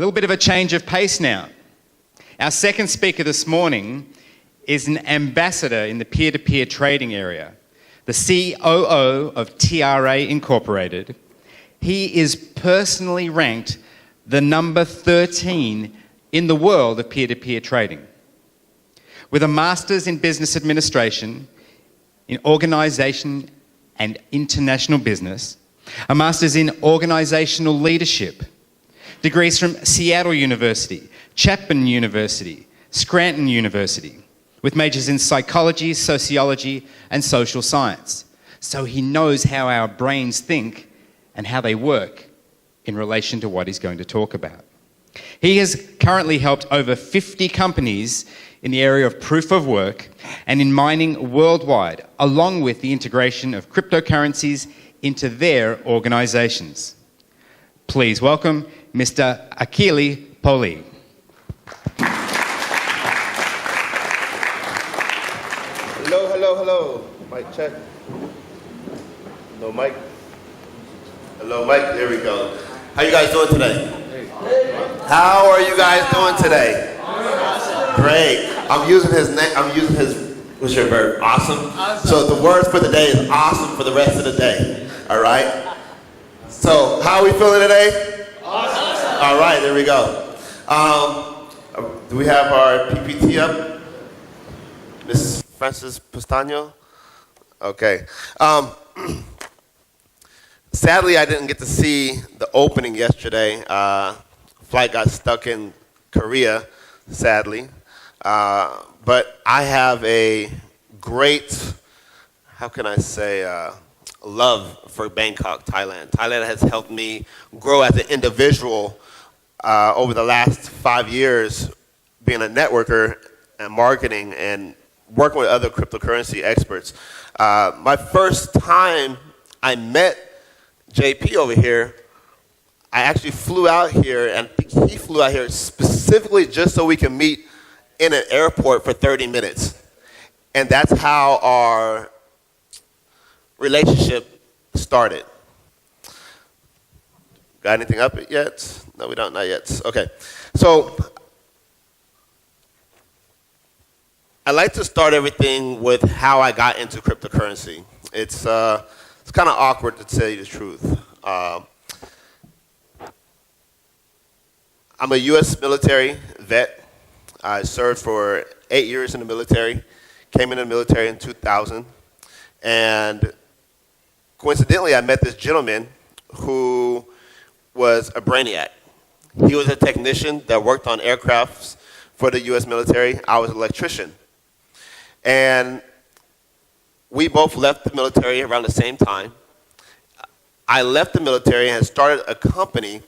little bit of a change of pace now. Our second speaker this morning is an ambassador in the peer-to-peer trading area, the COO of TRA Incorporated. He is personally ranked the number 13 in the world of peer-to-peer trading. With a master's in business administration, in organisation and international business, a master's in organisational leadership, degrees from Seattle University, Chapman University, Scranton University, with majors in psychology, sociology, and social science. So he knows how our brains think and how they work in relation to what he's going to talk about. He has currently helped over 50 companies in the area of proof of work and in mining worldwide, along with the integration of cryptocurrencies into their organizations. Please welcome Mr. Akili Poli. Hello. Mic check. No mic. Hello, mic. There we go. How you guys doing today? How are you guys doing today? Great. I'm using his name. What's your verb? Awesome. So the words for the day is awesome for the rest of the day. All right. So how are we feeling today? Awesome. All right. There we go. Do we have our PPT up? Miss Francis Pestaño? Okay. Sadly, I didn't get to see the opening yesterday. Flight got stuck in Korea, sadly. But I have a great, love for Bangkok, Thailand. Thailand has helped me grow as an individual over the last 5 years, being a networker and marketing and working with other cryptocurrency experts. My first time I met JP over here, I actually flew out here, and he flew out here specifically just so we can meet in an airport for 30 minutes. And that's how our relationship started. Got anything up yet? No, we don't, not yet. Okay. So I like to start everything with how I got into cryptocurrency. It's kind of awkward to tell you the truth. I'm a U.S. military vet. I served for 8 years in the military, came in the military in 2000, and coincidentally, I met this gentleman who was a brainiac. He was a technician that worked on aircrafts for the U.S. military. I was an electrician. And we both left the military around the same time. I left the military and started a company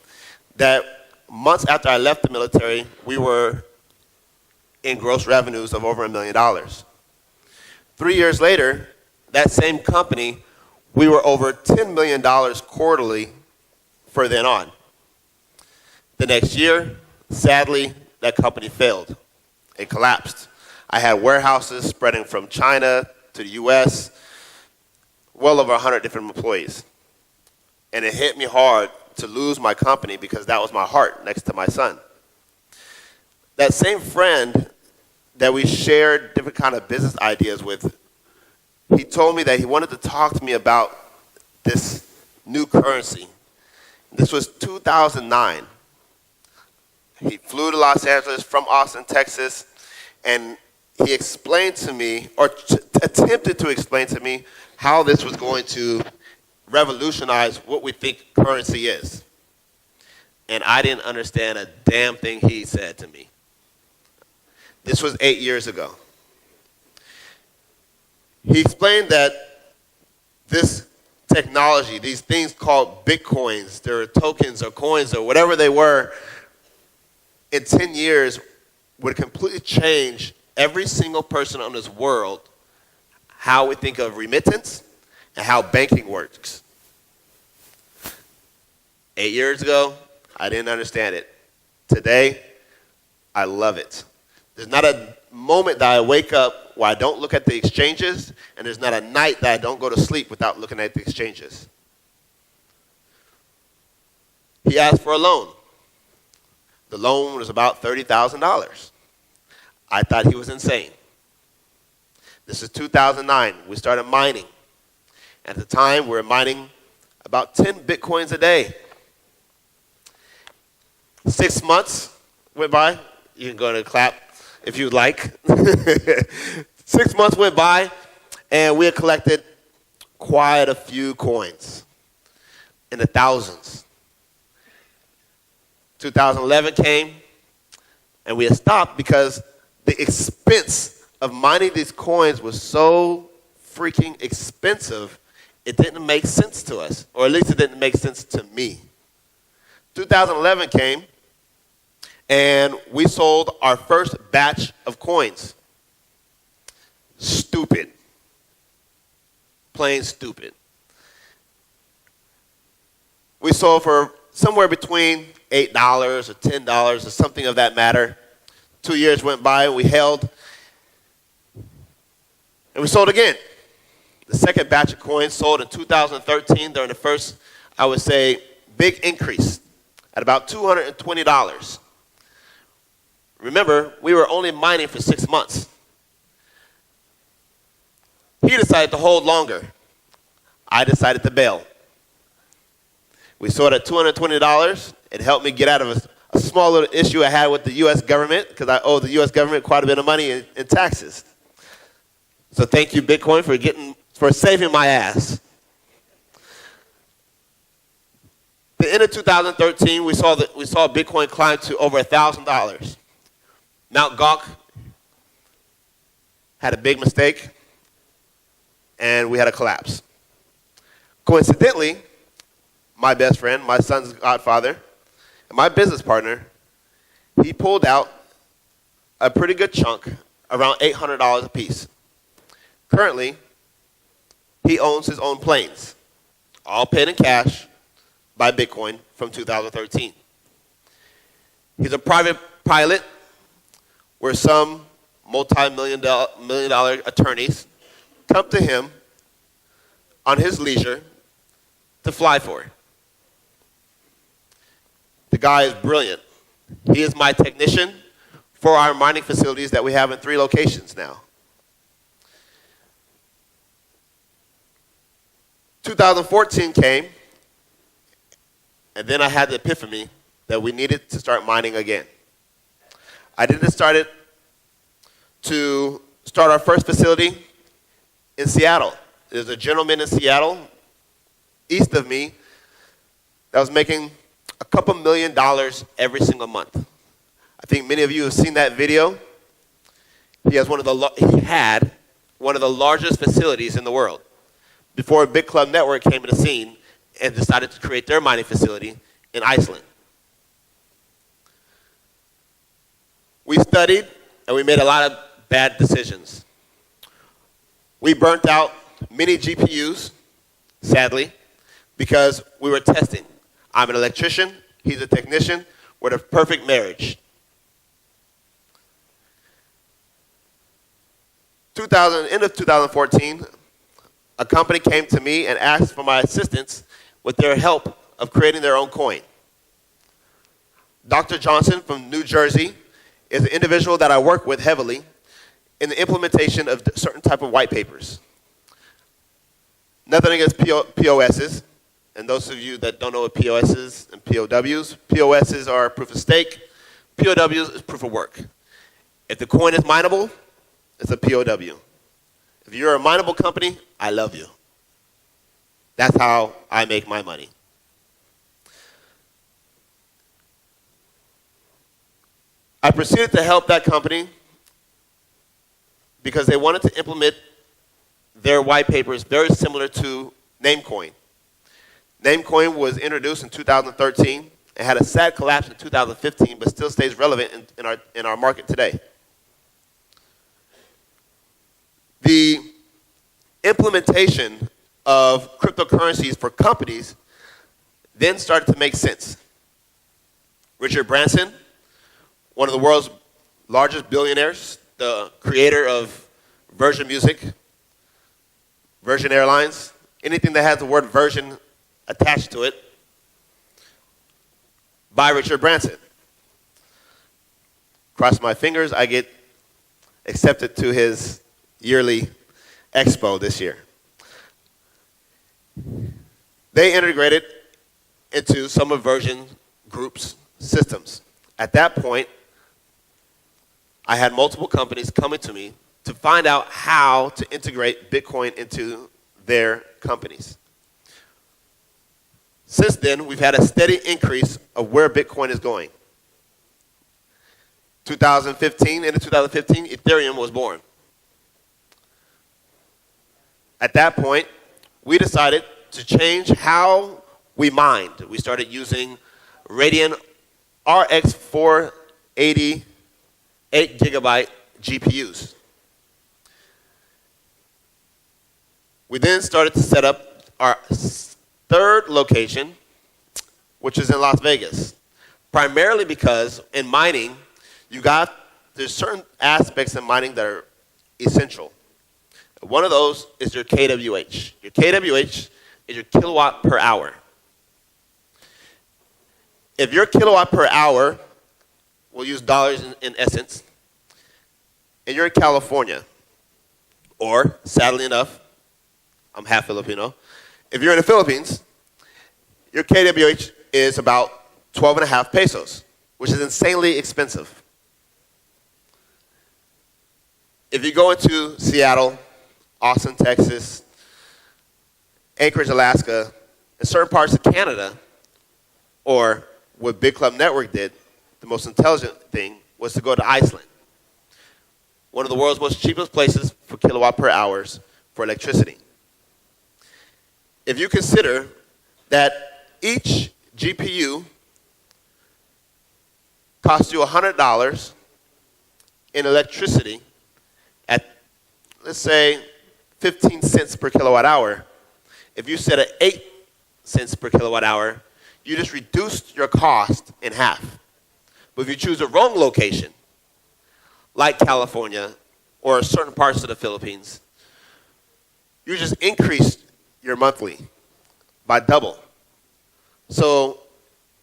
that months after I left the military, we were in gross revenues of over $1 million. 3 years later, that same company, we were over $10 million quarterly from then on. The next year, sadly, that company failed. It collapsed. I had warehouses spreading from China to the US, well over 100 different employees. And it hit me hard to lose my company because that was my heart next to my son. That same friend that we shared different kind of business ideas with, he told me that he wanted to talk to me about this new currency. This was 2009. He flew to Los Angeles from Austin, Texas, and he explained to me, or attempted to explain to me, how this was going to revolutionize what we think currency is. And I didn't understand a damn thing he said to me. This was 8 years ago. He explained that this technology, these things called bitcoins, their tokens or coins or whatever they were, in 10 years would completely change every single person on this world, how we think of remittance and how banking works. 8 years ago, I didn't understand it. Today, I love it. There's not a moment that I wake up where I don't look at the exchanges, and there's not a night that I don't go to sleep without looking at the exchanges. He asked for a loan. The loan was about $30,000. I thought he was insane. This is 2009. We started mining. At the time, we were mining about 10 Bitcoins a day. 6 months went by. You can go ahead and clap if you'd like. 6 months went by, and we had collected quite a few coins in the thousands. 2011 came, and we had stopped because the expense of mining these coins was so freaking expensive, it didn't make sense to us, or at least it didn't make sense to me. 2011 came, and we sold our first batch of coins. Stupid. Plain stupid. We sold for somewhere between $8 or $10 or something of that matter. 2 years went by, we held, and we sold again. The second batch of coins sold in 2013 during the first, I would say, big increase at about $220. Remember, we were only mining for 6 months. He decided to hold longer. I decided to bail. We sold at $220. It helped me get out of a small little issue I had with the U.S. government because I owe the U.S. government quite a bit of money in taxes. So thank you, Bitcoin, for saving my ass. The end of 2013, we saw Bitcoin climb to over $1,000. Mt. Gox had a big mistake, and we had a collapse. Coincidentally, my best friend, my son's godfather, and my business partner, he pulled out a pretty good chunk, around $800 a piece. Currently, he owns his own planes, all paid in cash by Bitcoin from 2013. He's a private pilot where some multi-million dollar attorneys come to him on his leisure to fly for. The guy is brilliant. He is my technician for our mining facilities that we have in 3 locations now. 2014 came, and then I had the epiphany that we needed to start mining again. I didn't start our first facility in Seattle. There's a gentleman in Seattle, east of me, that was making a couple $1 million every single month. I think many of you have seen that video. He had one of the largest facilities in the world before Big Club Network came to the scene and decided to create their mining facility in Iceland. We studied, and we made a lot of bad decisions. We burnt out many GPUs, sadly, because we were testing. I'm an electrician, he's a technician, we're the perfect marriage. End of 2014, a company came to me and asked for my assistance with their help of creating their own coin. Dr. Johnson from New Jersey is an individual that I work with heavily in the implementation of certain type of white papers. Nothing against POSs, and those of you that don't know what POSs and POWs, POSs are proof of stake, POWs is proof of work. If the coin is mineable, it's a POW. If you're a mineable company, I love you. That's how I make my money. I proceeded to help that company because they wanted to implement their white papers very similar to Namecoin. Namecoin was introduced in 2013 and had a sad collapse in 2015, but still stays relevant in our market today. The implementation of cryptocurrencies for companies then started to make sense. Richard Branson, one of the world's largest billionaires, the creator of Virgin Music, Virgin Airlines, anything that has the word Virgin attached to it, by Richard Branson. Cross my fingers, I get accepted to his yearly expo this year. They integrated into some Immersion Group's systems. At that point, I had multiple companies coming to me to find out how to integrate Bitcoin into their companies. Since then, we've had a steady increase of where Bitcoin is going. 2015, into 2015, Ethereum was born. At that point, we decided to change how we mined. We started using Radeon RX 480 8GB GPUs. We then started to set up our third location, which is in Las Vegas, primarily because in mining, there's certain aspects in mining that are essential. One of those is your kWh. Your kWh is your kilowatt per hour. If your kilowatt per hour, we'll use dollars in essence, and you're in California, or sadly enough, I'm half Filipino, if you're in the Philippines, your kWh is about 12.5 pesos, which is insanely expensive. If you go into Seattle, Austin, Texas, Anchorage, Alaska, and certain parts of Canada, or what Big Club Network did, the most intelligent thing was to go to Iceland, one of the world's most cheapest places for kilowatt per hours for electricity. If you consider that each GPU costs you $100 in electricity at, let's say, 15 cents per kilowatt hour, if you set at 8 cents per kilowatt hour, you just reduced your cost in half. But if you choose a wrong location, like California or certain parts of the Philippines, you just increased your monthly by double. So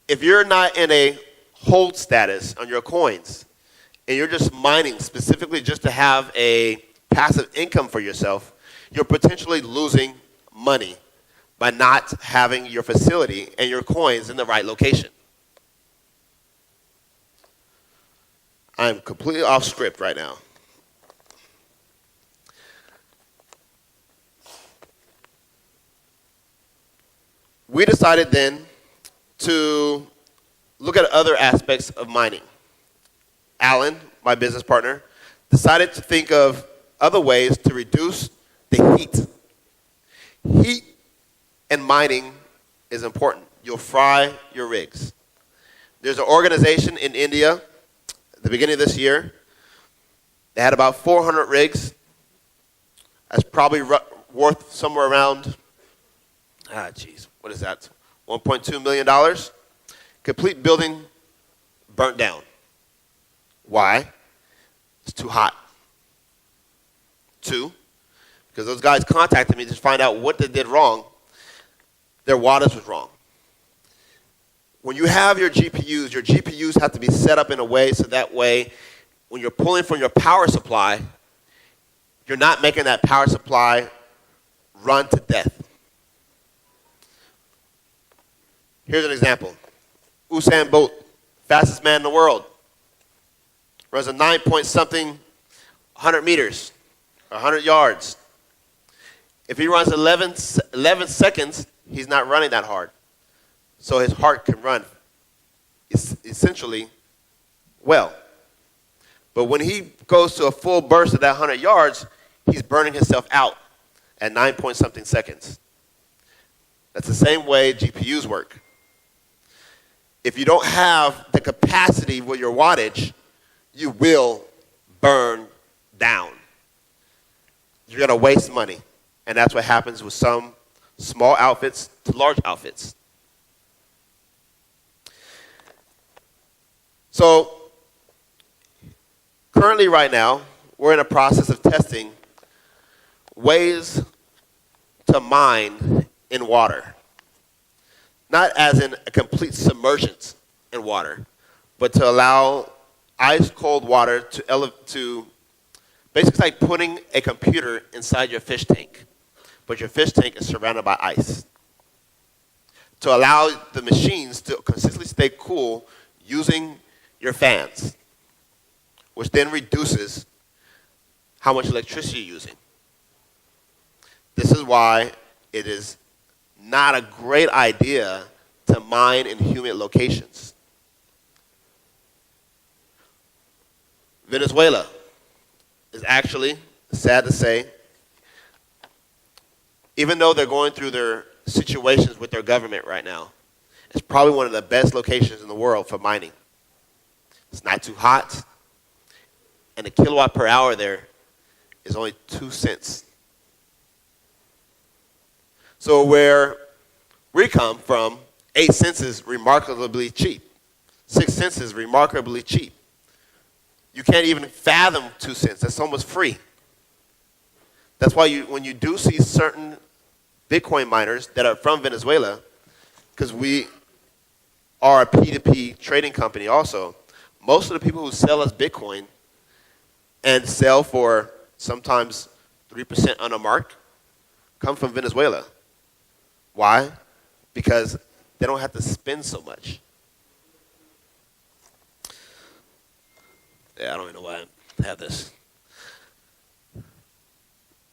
if you're not in a hold status on your coins and you're just mining specifically just to have a passive income for yourself, you're potentially losing money by not having your facility and your coins in the right location. I'm completely off script right now. We decided then to look at other aspects of mining. Alan, my business partner, decided to think of other ways to reduce the heat. Heat and mining is important. You'll fry your rigs. There's an organization in India at the beginning of this year. They had about 400 rigs. That's probably worth somewhere around, what is that? $1.2 million. Complete building burnt down. Why? It's too hot. 2, because those guys contacted me to find out what they did wrong. Their wattage was wrong. When you have your GPUs have to be set up in a way so that way when you're pulling from your power supply, you're not making that power supply run to death. Here's an example. Usain Bolt, fastest man in the world, runs a 9-point-something 100 meters, 100 yards. If he runs 11 seconds, he's not running that hard. So his heart can run essentially well. But when he goes to a full burst of that 100 yards, he's burning himself out at 9-point-something seconds. That's the same way GPUs work. If you don't have the capacity with your wattage, you will burn down. You're going to waste money. And that's what happens with some small outfits to large outfits. So currently right now, we're in a process of testing ways to mine in water. Not as in a complete submergence in water, but to allow ice cold water to basically it's like putting a computer inside your fish tank, but your fish tank is surrounded by ice. To allow the machines to consistently stay cool using your fans, which then reduces how much electricity you're using. This is why it is not a great idea to mine in humid locations. Venezuela is actually, sad to say, even though they're going through their situations with their government right now, it's probably one of the best locations in the world for mining. It's not too hot, and the kilowatt per hour there is only 2 cents. So where we come from, 8 cents is remarkably cheap. 6 cents is remarkably cheap. You can't even fathom 2 cents. That's almost free. That's why when you do see certain Bitcoin miners that are from Venezuela, because we are a P2P trading company also, most of the people who sell us Bitcoin and sell for sometimes 3% on a mark come from Venezuela. Why? Because they don't have to spend so much. Yeah, I don't even know why I have this.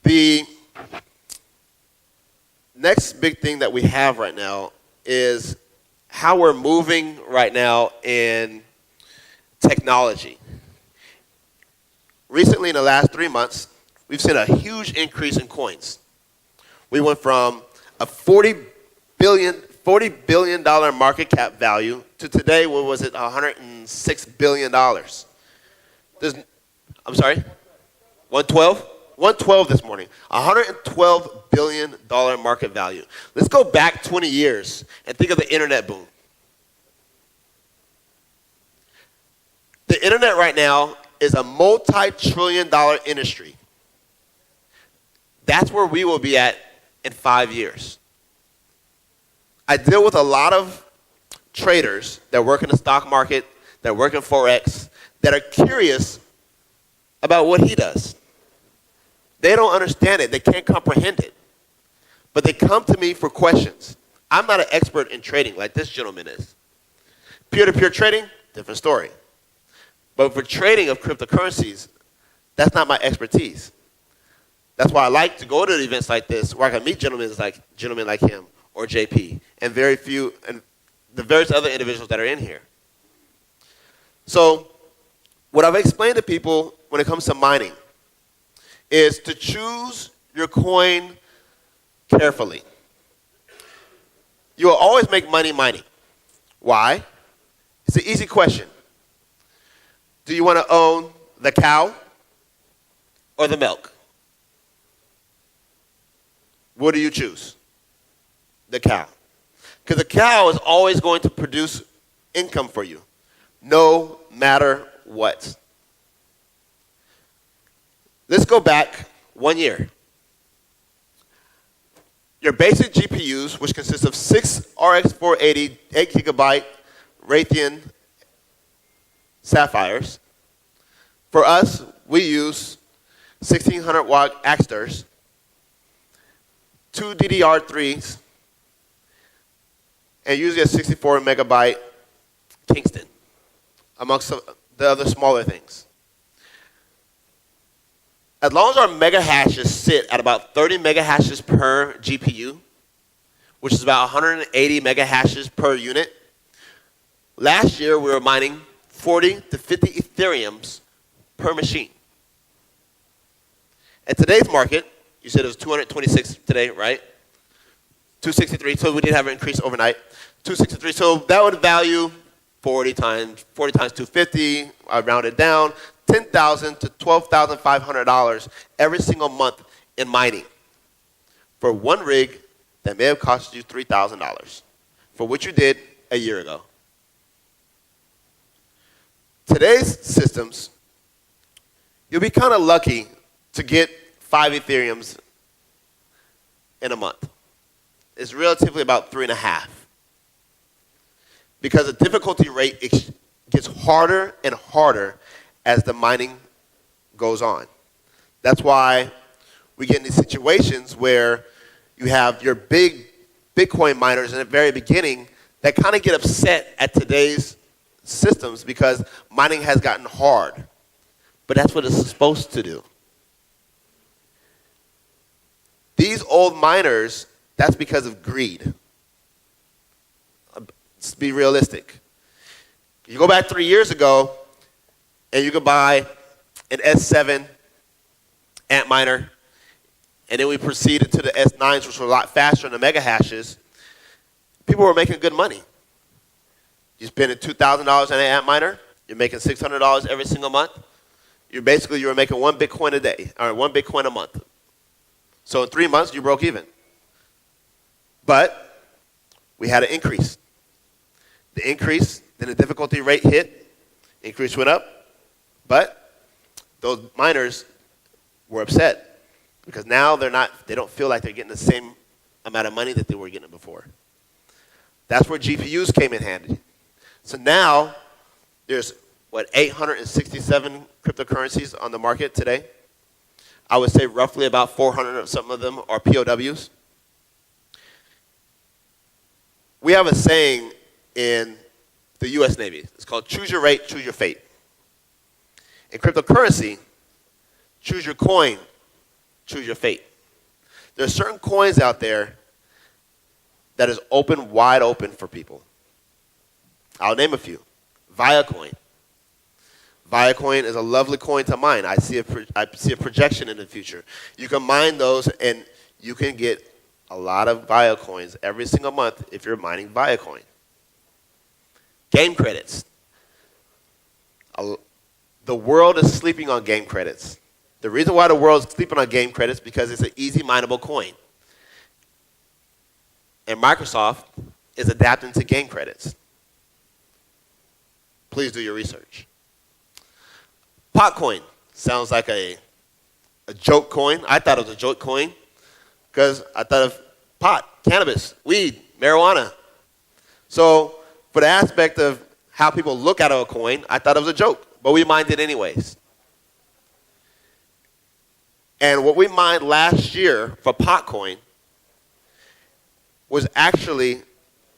The next big thing that we have right now is how we're moving right now in technology. Recently, in the last 3 months, we've seen a huge increase in coins. We went from a $40 billion market cap value to today, what was it, $106 billion. I'm sorry? 112? 112 this morning. $112 billion market value. Let's go back 20 years and think of the internet boom. The internet right now is a multi-trillion-dollar industry. That's where we will be at in 5 years. I deal with a lot of traders that work in the stock market, that work in Forex, that are curious about what he does. They don't understand it. They can't comprehend it. But they come to me for questions. I'm not an expert in trading like this gentleman is. Peer-to-peer trading, different story. But for trading of cryptocurrencies, that's not my expertise. That's why I like to go to events like this where I can meet gentlemen like him or JP and the various other individuals that are in here. So what I've explained to people when it comes to mining is to choose your coin carefully. You will always make money mining. Why? It's an easy question. Do you want to own the cow or the milk? What do you choose? The cow. Because the cow is always going to produce income for you, no matter what. Let's go back 1 year. Your basic GPUs, which consist of 6 RX 480, 8 gigabyte Raytheon Sapphires. For us, we use 1600 watt Axters, 2 DDR3s, and usually a 64 megabyte Kingston, amongst the other smaller things. As long as our mega hashes sit at about 30 mega hashes per GPU, which is about 180 mega hashes per unit, last year we were mining 40 to 50 Ethereums per machine. At today's market, you said it was 226 today, right? 263, so we did have an increase overnight. 263, so that would value 40 times 250, I rounded down, $10,000 to $12,500 every single month in mining for one rig that may have cost you $3,000 for what you did a year ago. Today's systems, you'll be kind of lucky to get 5 Ethereums in a month. It's relatively about 3.5 because the difficulty rate gets harder and harder as the mining goes on. That's why we get in these situations where you have your big Bitcoin miners in the very beginning that kind of get upset at today's systems because mining has gotten hard. But that's what it's supposed to do. These old miners, that's because of greed. Let's be realistic. You go back 3 years ago, and you could buy an S7 Antminer, and then we proceeded to the S9s, which were a lot faster than the mega hashes. People were making good money. You spending $2,000 on an Antminer, you're making $600 every single month. You were making 1 Bitcoin a day, or 1 Bitcoin a month. So in 3 months, you broke even. But we had an increase. The increase, then the difficulty rate hit, increase went up, but those miners were upset because now they don't feel like they're getting the same amount of money that they were getting before. That's where GPUs came in handy. So now there's 867 cryptocurrencies on the market today. I would say roughly about 400 of some of them are POWs. We have a saying in the US Navy. It's called choose your rate, choose your fate. In cryptocurrency, choose your coin, choose your fate. There are certain coins out there that is wide open for people. I'll name a few. Viacoin. Viacoin is a lovely coin to mine. I see a projection in the future. You can mine those, and you can get a lot of Viacoins every single month if you're mining Viacoin. Game credits. The world is sleeping on game credits. The reason why the world is sleeping on game credits is because it's an easy mineable coin. And Microsoft is adapting to game credits. Please do your research. Potcoin sounds like a joke coin. I thought it was a joke coin because I thought of pot, cannabis, weed, marijuana. So for the aspect of how people look at a coin, I thought it was a joke, but we mined it anyways. And what we mined last year for Potcoin was actually,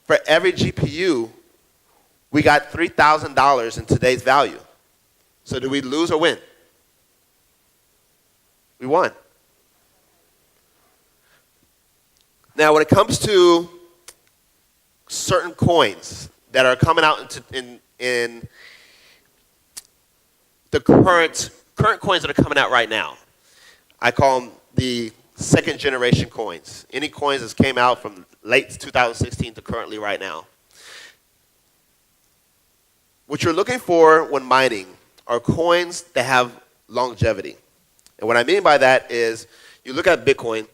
for every GPU, we got $3,000 in today's value. So did we lose or win? We won. Now, when it comes to certain coins that are coming out in the current coins that are coming out right now, I call them the second generation coins. Any coins that came out from late 2016 to currently right now. What you're looking for when mining are coins that have longevity. And what I mean by that is you look at Bitcoin.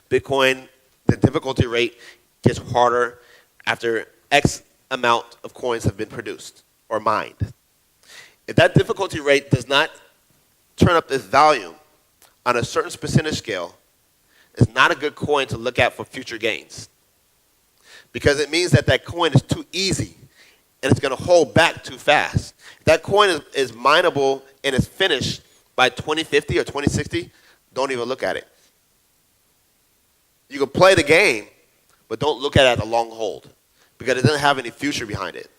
Bitcoin, the difficulty rate gets harder after X amount of coins have been produced or mined. If that difficulty rate does not turn up its volume on a certain percentage scale, it's not a good coin to look at for future gains. Because it means that that coin is too easy and it's going to hold back too fast. If that coin is mineable and is finished by 2050 or 2060, don't even look at it. You can play the game, but don't look at it as a long hold because it doesn't have any future behind it,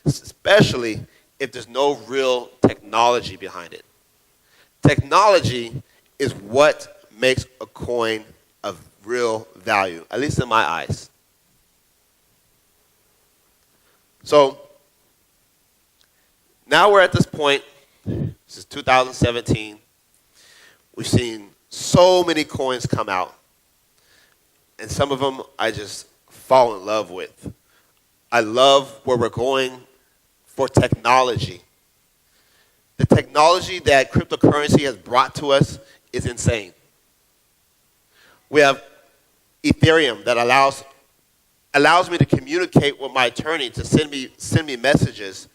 especially if there's no real technology behind it. Technology is what makes a coin of real value, at least in my eyes. So now we're at this point. This is 2017. We've seen so many coins come out, and some of them I just fall in love with. I love where we're going for technology. The technology that cryptocurrency has brought to us is insane. We have Ethereum that allows me to communicate with my attorney to send me messages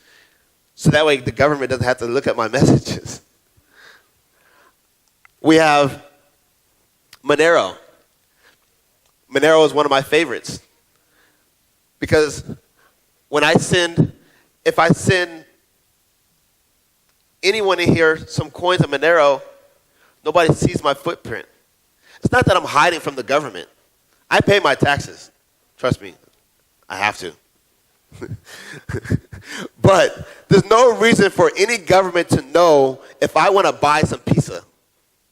so that way the government doesn't have to look at my messages. We have Monero. Monero is one of my favorites because when I send if I send anyone in here some coins of Monero, nobody sees my footprint. It's not that I'm hiding from the government. I pay my taxes. Trust me, I have to. But there's no reason for any government to know if I want to buy some pizza.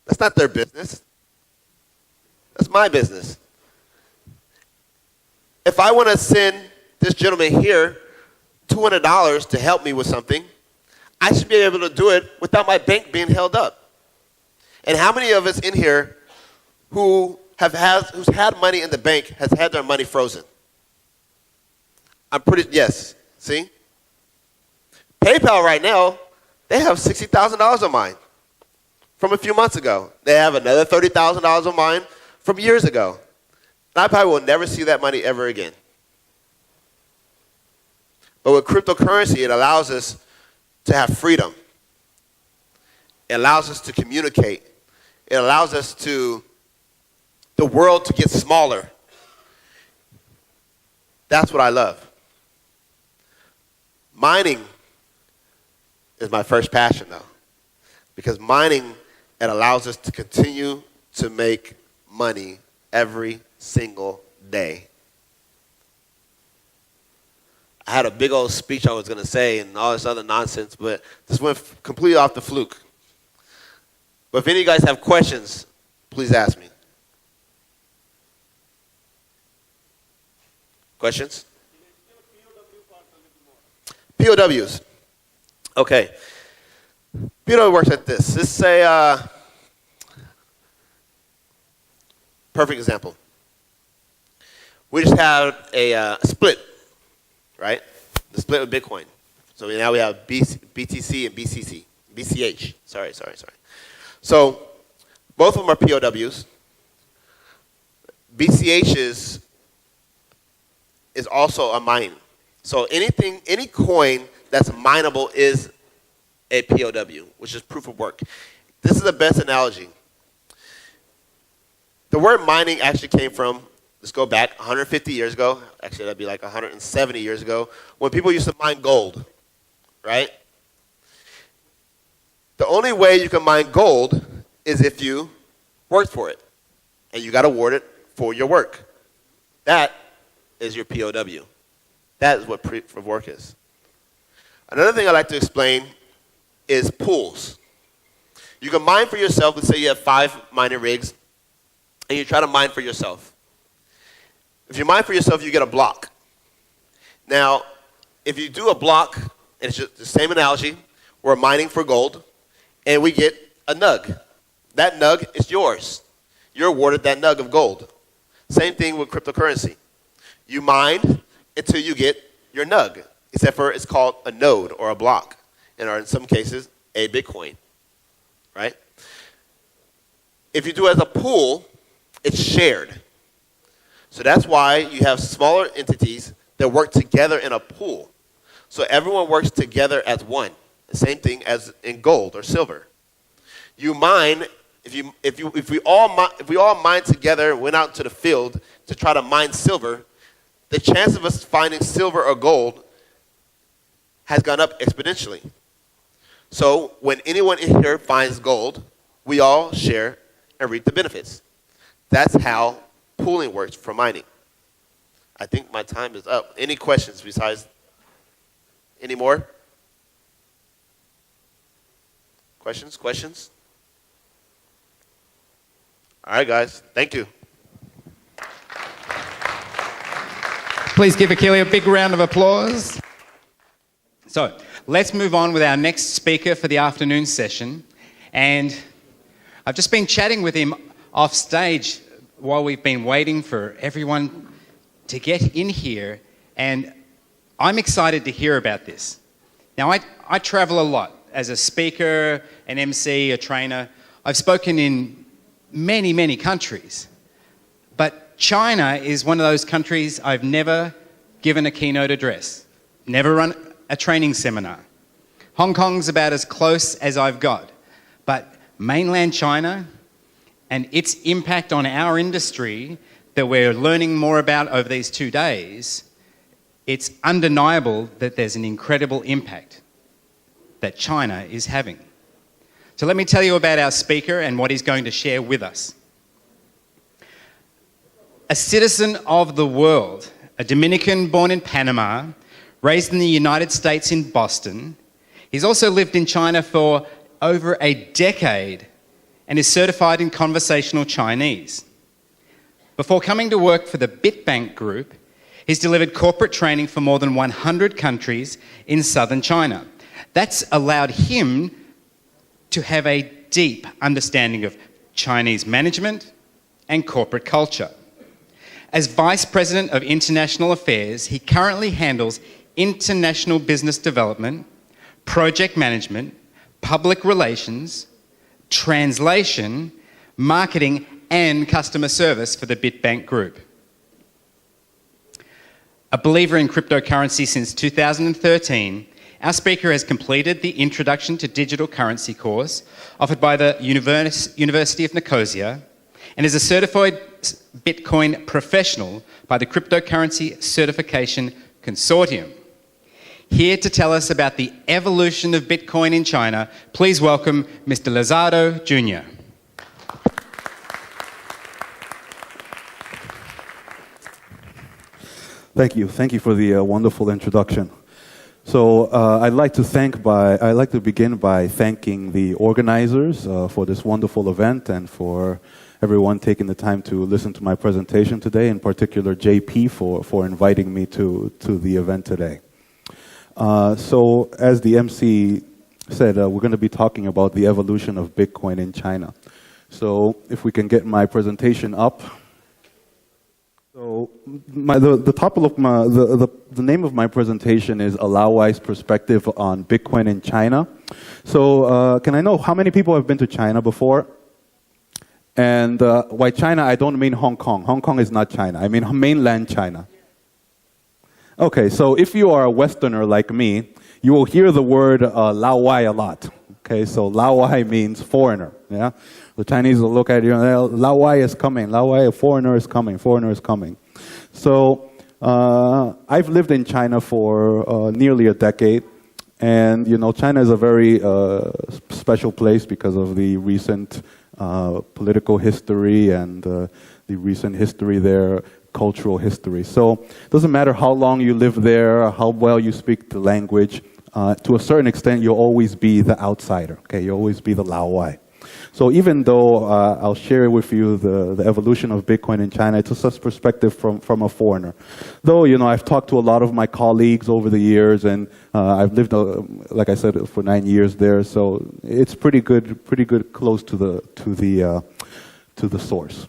That's not their business. That's my business. If I want to send this gentleman here $200 to help me with something, I should be able to do it without my bank being held up. And how many of us in here who's had money in the bank has had their money frozen? Yes. See? PayPal right now, they have $60,000 of mine from a few months ago. They have another $30,000 of mine from years ago. And I probably will never see that money ever again. But with cryptocurrency, it allows us to have freedom. It allows us to communicate. It allows us the world to get smaller. That's what I love. Mining is my first passion, though, because mining, it allows us to continue to make money every single day. I had a big old speech I was going to say and all this other nonsense, but this went completely off the fluke. But if any of you guys have questions, please ask me. Questions? POWs. Okay. POW works like this. Let's say, perfect example. We just had a split, right? The split with Bitcoin. So now we have BTC and BCH. Sorry. So both of them are POWs. BCH is also a mine. So any coin that's mineable is a POW, which is proof of work. This is the best analogy. The word mining actually came from, let's go back 150 years ago. Actually, that'd be like 170 years ago, when people used to mine gold, right? The only way you can mine gold is if you worked for it, and you got awarded for your work. That is your POW. That is what proof of work is. Another thing I like to explain is pools. You can mine for yourself. Let's say you have 5 mining rigs, and you try to mine for yourself. If you mine for yourself, you get a block. Now, if you do a block, and it's just the same analogy, we're mining for gold, and we get a nug. That nug is yours. You're awarded that nug of gold. Same thing with cryptocurrency. You mine until you get your nug, except for it's called a node or a block, and or in some cases, a Bitcoin, right? If you do it as a pool, it's shared. So that's why you have smaller entities that work together in a pool. So everyone works together as one. The same thing as in gold or silver. You mine, if we all mine together, went out to the field to try to mine silver, the chance of us finding silver or gold has gone up exponentially. So when anyone in here finds gold, we all share and reap the benefits. That's how pooling works for mining. I think my time is up. Any questions besides? Any more? Questions? All right, guys. Thank you. Please give Akili a big round of applause. So let's move on with our next speaker for the afternoon session. And I've just been chatting with him off stage while we've been waiting for everyone to get in here. And I'm excited to hear about this. Now, I travel a lot as a speaker, an MC, a trainer. I've spoken in many, many countries. But China is one of those countries I've never given a keynote address, never run a training seminar. Hong Kong's about as close as I've got. But mainland China and its impact on our industry that we're learning more about over these 2 days it's undeniable that there's an incredible impact that China is having. So let me tell you about our speaker and what he's going to share with us. A citizen of the world, a Dominican born in Panama, raised in the United States in Boston. He's also lived in China for over a decade and is certified in conversational Chinese. Before coming to work for the Bitbank Group, he's delivered corporate training for more than 100 countries in southern China. That's allowed him to have a deep understanding of Chinese management and corporate culture. As Vice President of International Affairs, he currently handles international business development, project management, public relations, translation, marketing, and customer service for the Bitbank Group. A believer in cryptocurrency since 2013, our speaker has completed the Introduction to Digital Currency course offered by the University of Nicosia and is a certified Bitcoin professional by the Cryptocurrency Certification Consortium. Here to tell us about the evolution of Bitcoin in China, please welcome Mr. Lozado Jr. Thank you. Thank you for the wonderful introduction. So I'd like to begin by thanking the organizers for this wonderful event and for everyone taking the time to listen to my presentation today, in particular JP for inviting me to the event today. So as the MC said, we're going to be talking about the evolution of Bitcoin in China. So if we can get my presentation up. So the name of my presentation is A Lao-wise Perspective on Bitcoin in China. So can I know how many people have been to China before? And by China, I don't mean Hong Kong. Hong Kong is not China. I mean mainland China. Okay, so if you are a Westerner like me, you will hear the word Lao-wai a lot. Okay, so Lao-wai means foreigner. Yeah, the Chinese will look at you and say, Lao-wai is coming. Lao-wai, a foreigner is coming. Foreigner is coming. So I've lived in China for nearly a decade, and you know, China is a very special place because of the recent political history and the recent history there. Cultural history. So it doesn't matter how long you live there, how well you speak the language, to a certain extent you'll always be the outsider, okay? You'll always be the Lao-wai. So even though I'll share with you the evolution of Bitcoin in China, it's a perspective from a foreigner. Though, you know, I've talked to a lot of my colleagues over the years, and I've lived, like I said, for 9 years there, so it's pretty good close to the source.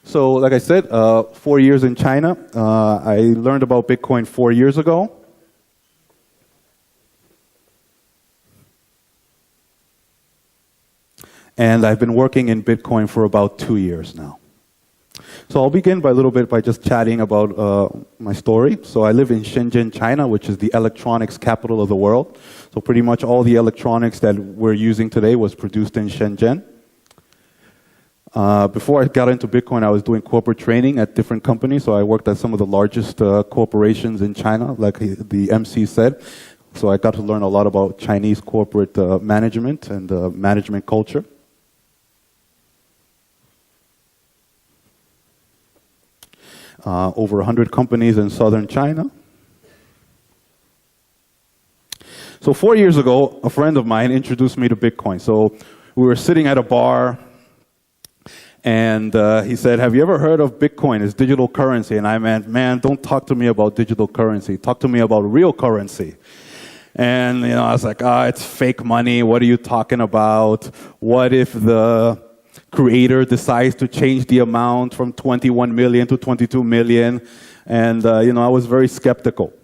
So, like I said, 4 years in China. I learned about Bitcoin 4 years ago. And I've been working in Bitcoin for about 2 years now. So I'll begin by just chatting about my story. So I live in Shenzhen, China, which is the electronics capital of the world. So pretty much all the electronics that we're using today was produced in Shenzhen. Before I got into Bitcoin, I was doing corporate training at different companies. So I worked at some of the largest corporations in China, like the MC said. So I got to learn a lot about Chinese corporate management and management culture. Over 100 companies in southern China. So 4 years ago, a friend of mine introduced me to Bitcoin. So we were sitting at a bar, and he said, "Have you ever heard of Bitcoin? It's digital currency." And I meant, man, don't talk to me about digital currency. Talk to me about real currency. And you know, I was like, it's fake money. What are you talking about? What if the creator decides to change the amount from 21 million to 22 million? And you know, I was very skeptical.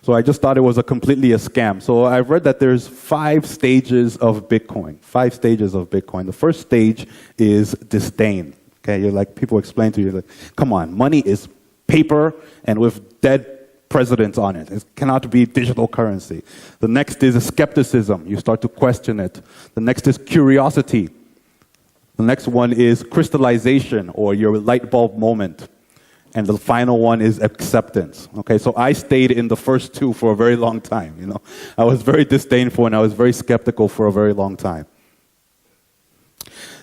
So I just thought it was completely a scam. So I've read that there's 5 stages of Bitcoin. 5 stages of Bitcoin. The first stage is disdain. Okay, you're like, people explain to you, like, come on, money is paper, and with dead president on it. It cannot be digital currency. The next is skepticism. You start to question it. The next is curiosity. The next one is crystallization, or your light bulb moment. And the final one is acceptance. Okay, so I stayed in the first two for a very long time. I was very disdainful and I was very skeptical for a very long time.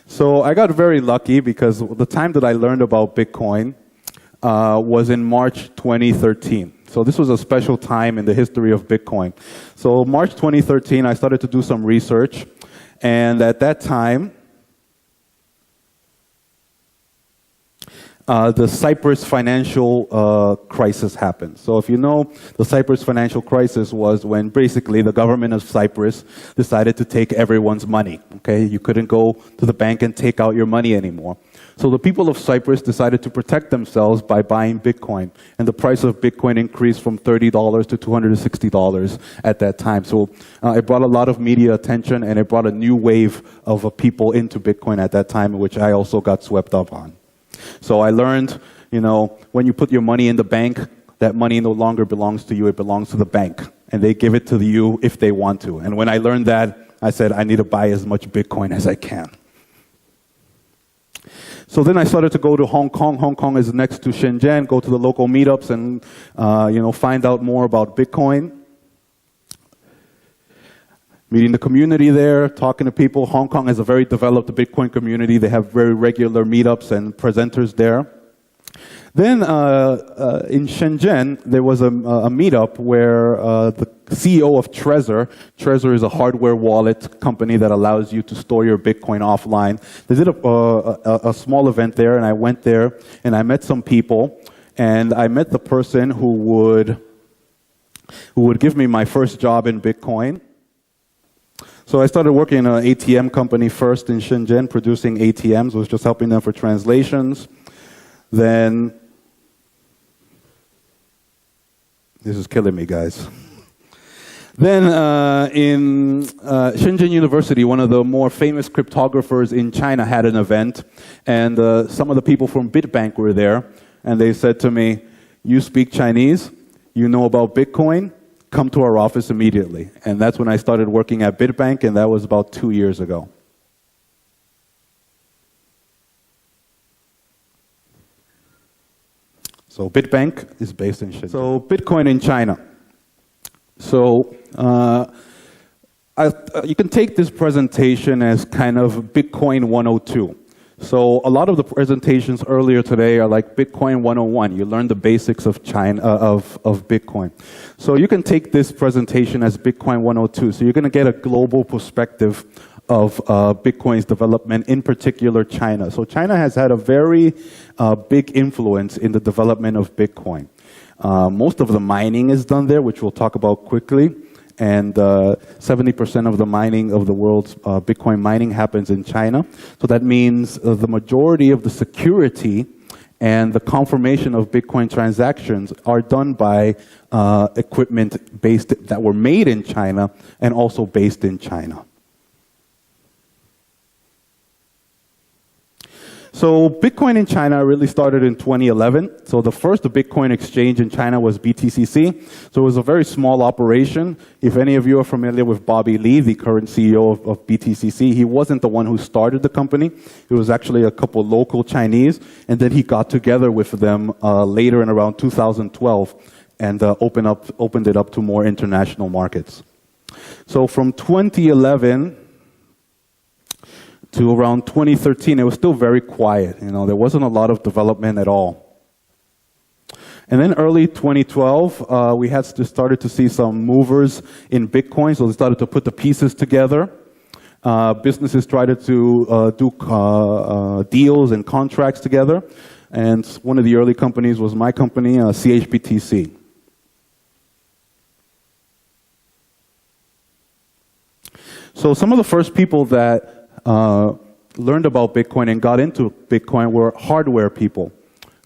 So I got very lucky because the time that I learned about Bitcoin was in March 2013. So this was a special time in the history of Bitcoin. So March 2013, I started to do some research. And at that time, the Cyprus financial crisis happened. So if you know, the Cyprus financial crisis was when basically the government of Cyprus decided to take everyone's money. Okay, you couldn't go to the bank and take out your money anymore. So the people of Cyprus decided to protect themselves by buying Bitcoin. And the price of Bitcoin increased from $30 to $260 at that time. So it brought a lot of media attention, and it brought a new wave of people into Bitcoin at that time, which I also got swept up on. So I learned, when you put your money in the bank, that money no longer belongs to you, it belongs to the bank. And they give it to you if they want to. And when I learned that, I said, I need to buy as much Bitcoin as I can. So then I started to go to Hong Kong. Hong Kong is next to Shenzhen, go to the local meetups and, find out more about Bitcoin. Meeting the community there, talking to people. Hong Kong has a very developed Bitcoin community. They have very regular meetups and presenters there. Then in Shenzhen, there was a meetup where the CEO of Trezor is a hardware wallet company that allows you to store your Bitcoin offline. They did a small event there, and I went there, and I met some people, and I met the person who would give me my first job in Bitcoin. So I started working in an ATM company first in Shenzhen, producing ATMs, was just helping them for translations. Then, this is killing me, guys. Then in Shenzhen University, one of the more famous cryptographers in China had an event, and some of the people from Bitbank were there, and they said to me, you speak Chinese, you know about Bitcoin, come to our office immediately. And that's when I started working at Bitbank, and that was about 2 years ago. So Bitbank is based in Shenzhen. So Bitcoin in China. So you can take this presentation as kind of Bitcoin 102. So a lot of the presentations earlier today are like Bitcoin 101. You learn the basics of China of Bitcoin. So you can take this presentation as Bitcoin 102. So you're going to get a global perspective of Bitcoin's development, in particular China. So China has had a very big influence in the development of Bitcoin. Most of the mining is done there, which we'll talk about quickly. And 70% of the mining of the world's Bitcoin mining happens in China. So that means the majority of the security and the confirmation of Bitcoin transactions are done by equipment that were made in China and also based in China. So Bitcoin in China really started in 2011. So the first Bitcoin exchange in China was BTCC. So it was a very small operation. If any of you are familiar with Bobby Lee, the current CEO of BTCC, he wasn't the one who started the company. It was actually a couple local Chinese. And then he got together with them later in around 2012 and opened it up to more international markets. So from 2011 to around 2013, it was still very quiet. There wasn't a lot of development at all. And then early 2012, we started to see some movers in Bitcoin, so they started to put the pieces together. Businesses started to do deals and contracts together. And one of the early companies was my company, CHBTC. So some of the first people that learned about Bitcoin and got into Bitcoin were hardware people.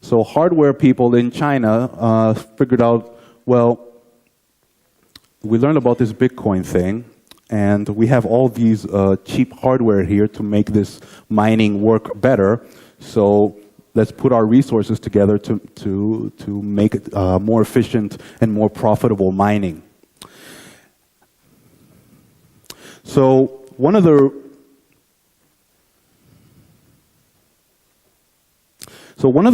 So hardware people in China figured out, well, we learned about this Bitcoin thing, and we have all these cheap hardware here to make this mining work better. So let's put our resources together to make it more efficient and more profitable mining. So one of the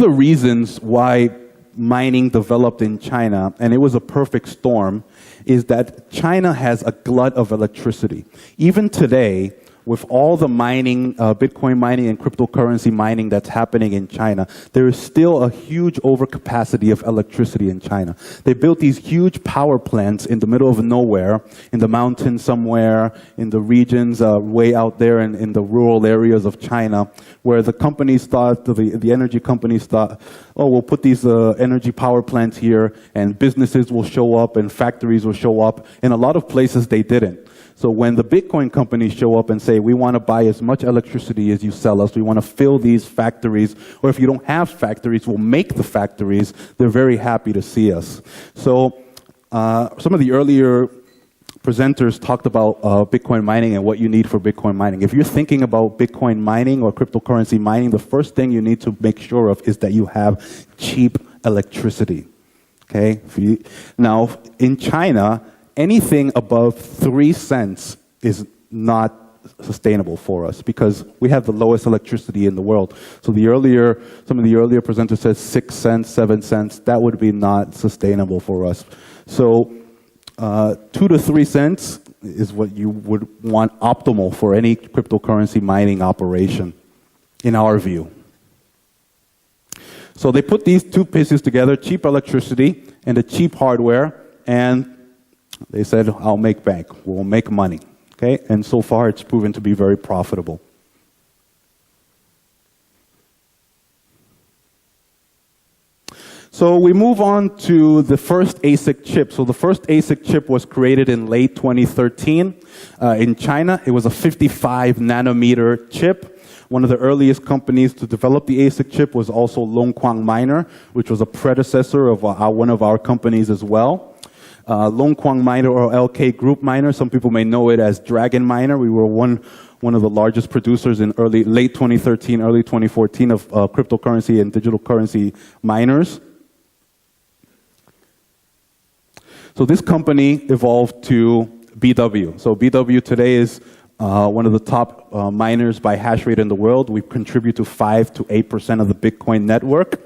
reasons why mining developed in China, and it was a perfect storm, is that China has a glut of electricity. Even today, with all the mining, Bitcoin mining and cryptocurrency mining that's happening in China, there is still a huge overcapacity of electricity in China. They built these huge power plants in the middle of nowhere, in the mountains somewhere, in the regions way out there in the rural areas of China, where the companies thought, the energy companies thought, oh, we'll put these energy power plants here, and businesses will show up, and factories will show up. In a lot of places, they didn't. So when the Bitcoin companies show up and say, we want to buy as much electricity as you sell us, we want to fill these factories, or if you don't have factories, we'll make the factories, they're very happy to see us. So some of the earlier presenters talked about Bitcoin mining and what you need for Bitcoin mining. If you're thinking about Bitcoin mining or cryptocurrency mining, the first thing you need to make sure of is that you have cheap electricity. Okay? Now, in China, anything above 3 cents is not sustainable for us because we have the lowest electricity in the world. So some of the earlier presenters said 6 cents, 7 cents. That would be not sustainable for us. So 2 to 3 cents is what you would want optimal for any cryptocurrency mining operation, in our view. So they put these two pieces together, cheap electricity and a cheap hardware, and they said, I'll make bank. We'll make money. Okay? And so far, it's proven to be very profitable. So we move on to the first ASIC chip. So the first ASIC chip was created in late 2013 in China. It was a 55 nanometer chip. One of the earliest companies to develop the ASIC chip was also Longquang Miner, which was a predecessor of one of our companies as well. Longquang Miner, or LK Group Miner, some people may know it as Dragon Miner. We were one of the largest producers in late 2013, early 2014 of cryptocurrency and digital currency miners. So this company evolved to BW. So BW today is one of the top miners by hash rate in the world. We contribute to 5 to 8% of the Bitcoin network.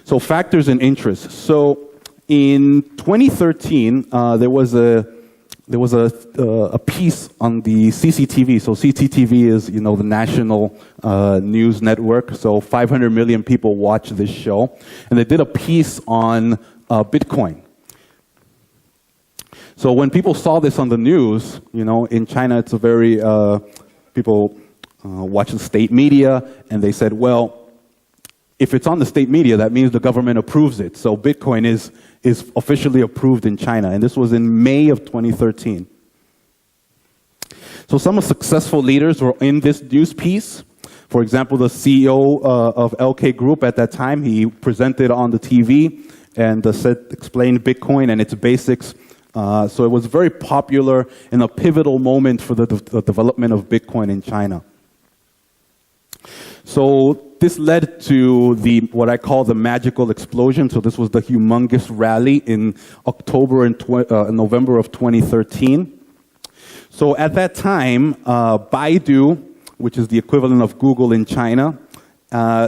So factors and interests. So in 2013, there was a piece on the CCTV. So CCTV is, the national news network. So 500 million people watch this show, and they did a piece on Bitcoin. So when people saw this on the news, in China, it's a very people watch the state media, and they said, well, if it's on the state media, that means the government approves it. So Bitcoin is officially approved in China. And this was in May of 2013. So some of the successful leaders were in this news piece. For example, the CEO of LK Group at that time, he presented on the TV and explained Bitcoin and its basics. So it was very popular and a pivotal moment for the development of Bitcoin in China. So this led to what I call the magical explosion. So this was the humongous rally in October and November of 2013. So at that time, Baidu, which is the equivalent of Google in China,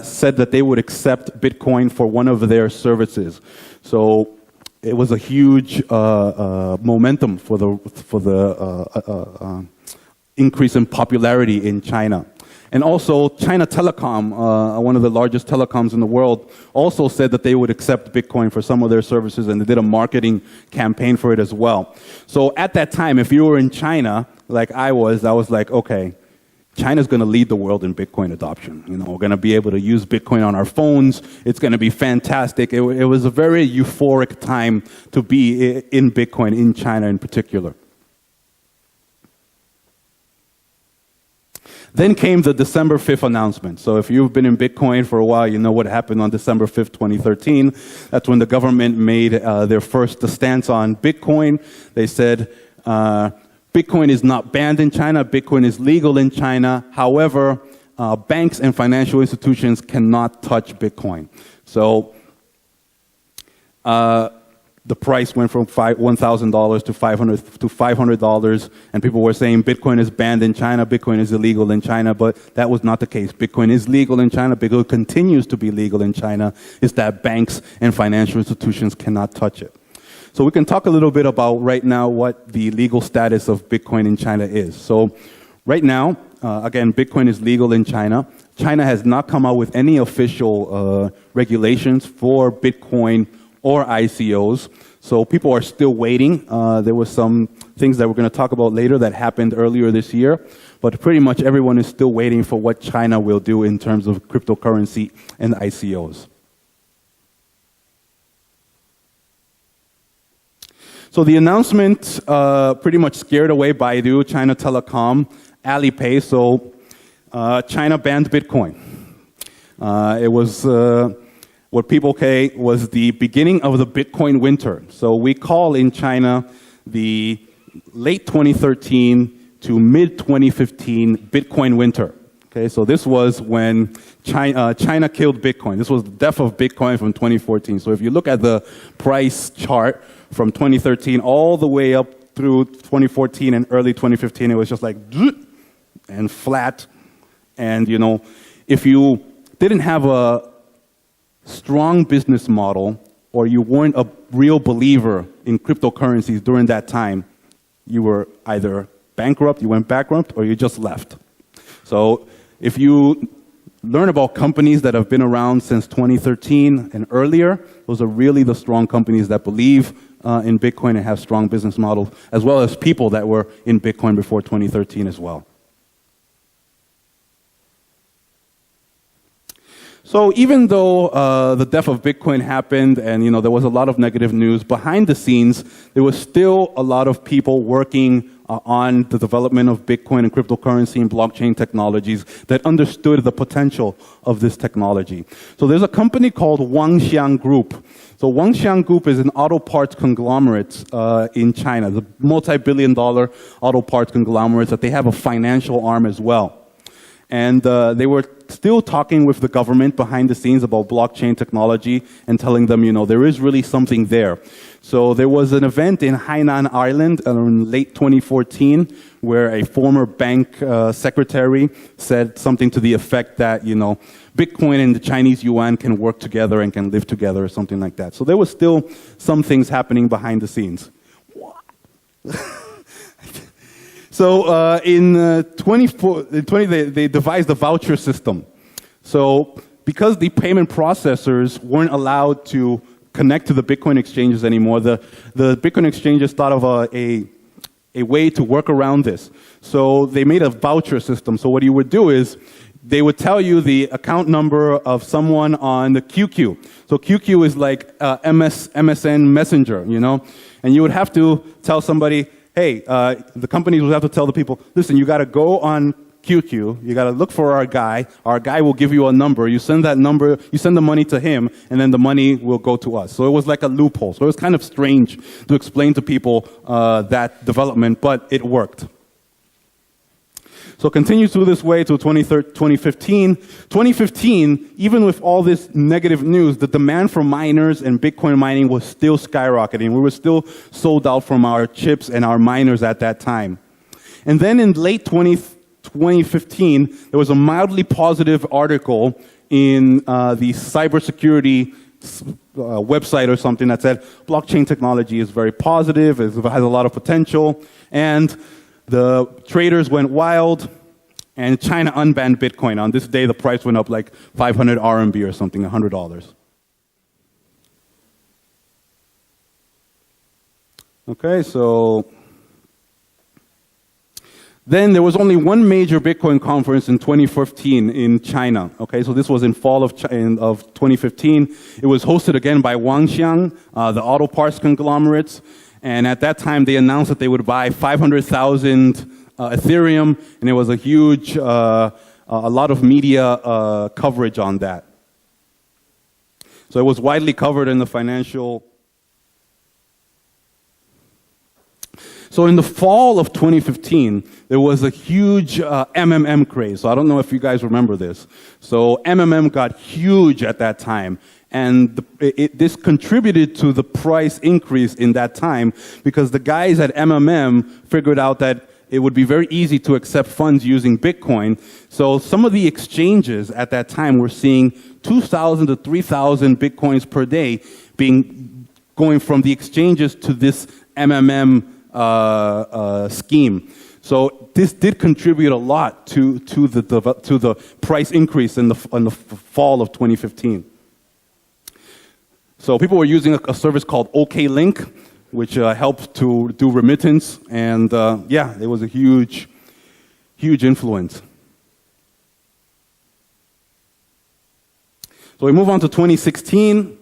said that they would accept Bitcoin for one of their services. So it was a huge momentum for the increase in popularity in China. And also, China Telecom, one of the largest telecoms in the world, also said that they would accept Bitcoin for some of their services, and they did a marketing campaign for it as well. So at that time, if you were in China, like I was like, okay, China's going to lead the world in Bitcoin adoption. We're going to be able to use Bitcoin on our phones. It's going to be fantastic. It was a very euphoric time to be in Bitcoin in China in particular. Then came the December 5th announcement. So if you've been in Bitcoin for a while, you know what happened on December 5th, 2013. That's when the government made their first stance on Bitcoin. They said, Bitcoin is not banned in China. Bitcoin is legal in China. However, banks and financial institutions cannot touch Bitcoin. So the price went from $1,000 to $500, and people were saying Bitcoin is banned in China, Bitcoin is illegal in China, but that was not the case. Bitcoin is legal in China. Bitcoin continues to be legal in China. It's that banks and financial institutions cannot touch it. So we can talk a little bit about right now what the legal status of Bitcoin in China is. So right now, again, Bitcoin is legal in China. China has not come out with any official regulations for Bitcoin or ICOs. So people are still waiting. There were some things that we're going to talk about later that happened earlier this year. But pretty much everyone is still waiting for what China will do in terms of cryptocurrency and ICOs. So the announcement pretty much scared away Baidu, China Telecom, Alipay. So China banned Bitcoin. It was what people say was the beginning of the Bitcoin winter. So we call in China the late 2013 to mid 2015 Bitcoin winter. Okay, so this was when China killed Bitcoin. This was the death of Bitcoin from 2014. So if you look at the price chart from 2013 all the way up through 2014 and early 2015, it was just like and flat. And you know, if you didn't have a strong business model or you weren't a real believer in cryptocurrencies during that time, you were either bankrupt, you went bankrupt, or you just left. So if you learn about companies that have been around since 2013 and earlier, those are really the strong companies that believe in Bitcoin and have strong business models, as well as people that were in Bitcoin before 2013 as well. So even though the death of Bitcoin happened and you know there was a lot of negative news, behind the scenes there was still a lot of people working on the development of Bitcoin and cryptocurrency and blockchain technologies that understood the potential of this technology. So there's a company called Wangxiang Group. So Wangxiang Group is an auto parts conglomerate in China, the multi-billion-dollar auto parts conglomerate that they have a financial arm as well. And they were still talking with the government behind the scenes about blockchain technology and telling them, you know, there is really something there. So there was an event in Hainan Island in late 2014 where a former bank secretary said something to the effect that, you know, Bitcoin and the Chinese yuan can work together and can live together or something like that. So there was still some things happening behind the scenes. What? So in 2020, they devised a voucher system. So because the payment processors weren't allowed to connect to the Bitcoin exchanges anymore, the Bitcoin exchanges thought of a way to work around this. So they made a voucher system. So what you would do is they would tell you the account number of someone on the QQ. So QQ is like MSN Messenger, you know, and you would have to tell somebody, hey, the companies will have to tell the people, listen, you got to go on QQ, you got to look for our guy will give you a number, you send that number, you send the money to him, and then the money will go to us. So it was like a loophole. So it was kind of strange to explain to people that development, but it worked. So it continues through this way to 2015. 2015, even with all this negative news, the demand for miners and Bitcoin mining was still skyrocketing. We were still sold out from our chips and our miners at that time. And then in late 2015, there was a mildly positive article in the cybersecurity website or something that said blockchain technology is very positive, it has a lot of potential, and the traders went wild, and China unbanned Bitcoin. On this day, the price went up like 500 RMB or something, $100. Okay, so then there was only one major Bitcoin conference in 2015 in China. Okay, so this was in fall of 2015. It was hosted again by Wangxiang, the auto parts conglomerates. And at that time, they announced that they would buy 500,000 Ethereum, and it was a huge, a lot of media coverage on that. So it was widely covered in the financial. So in the fall of 2015, there was a huge MMM craze. So I don't know if you guys remember this. So MMM got huge at that time. And this contributed to the price increase in that time because the guys at MMM figured out that it would be very easy to accept funds using Bitcoin. So some of the exchanges at that time were seeing 2,000 to 3,000 Bitcoins per day going from the exchanges to this MMM scheme. So this did contribute a lot to the price increase in the fall of 2015. So people were using a service called OKLink, which helped to do remittance, and yeah, it was a huge influence. So we move on to 2016.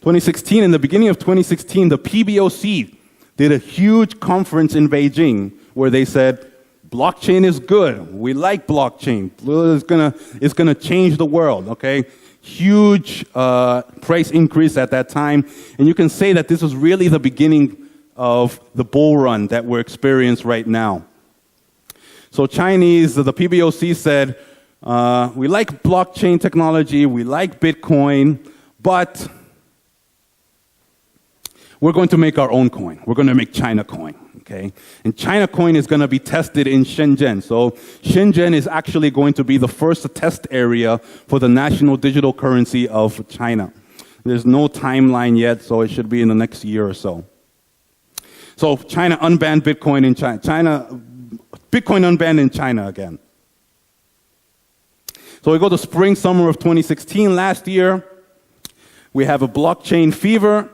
2016, in the beginning of 2016, the PBOC did a huge conference in Beijing where they said, blockchain is good. We like blockchain. It's gonna change the world, okay? Huge price increase at that time. And you can say that this was really the beginning of the bull run that we're experiencing right now. So the PBOC said, we like blockchain technology, we like Bitcoin, but we're going to make our own coin. We're going to make China coin, okay? And China coin is going to be tested in Shenzhen. So Shenzhen is actually going to be the first test area for the national digital currency of China. There's no timeline yet, so it should be in the next year or so. So China unbanned Bitcoin in China. Bitcoin unbanned in China again. So we go to spring, summer of 2016. Last year, we have a blockchain fever.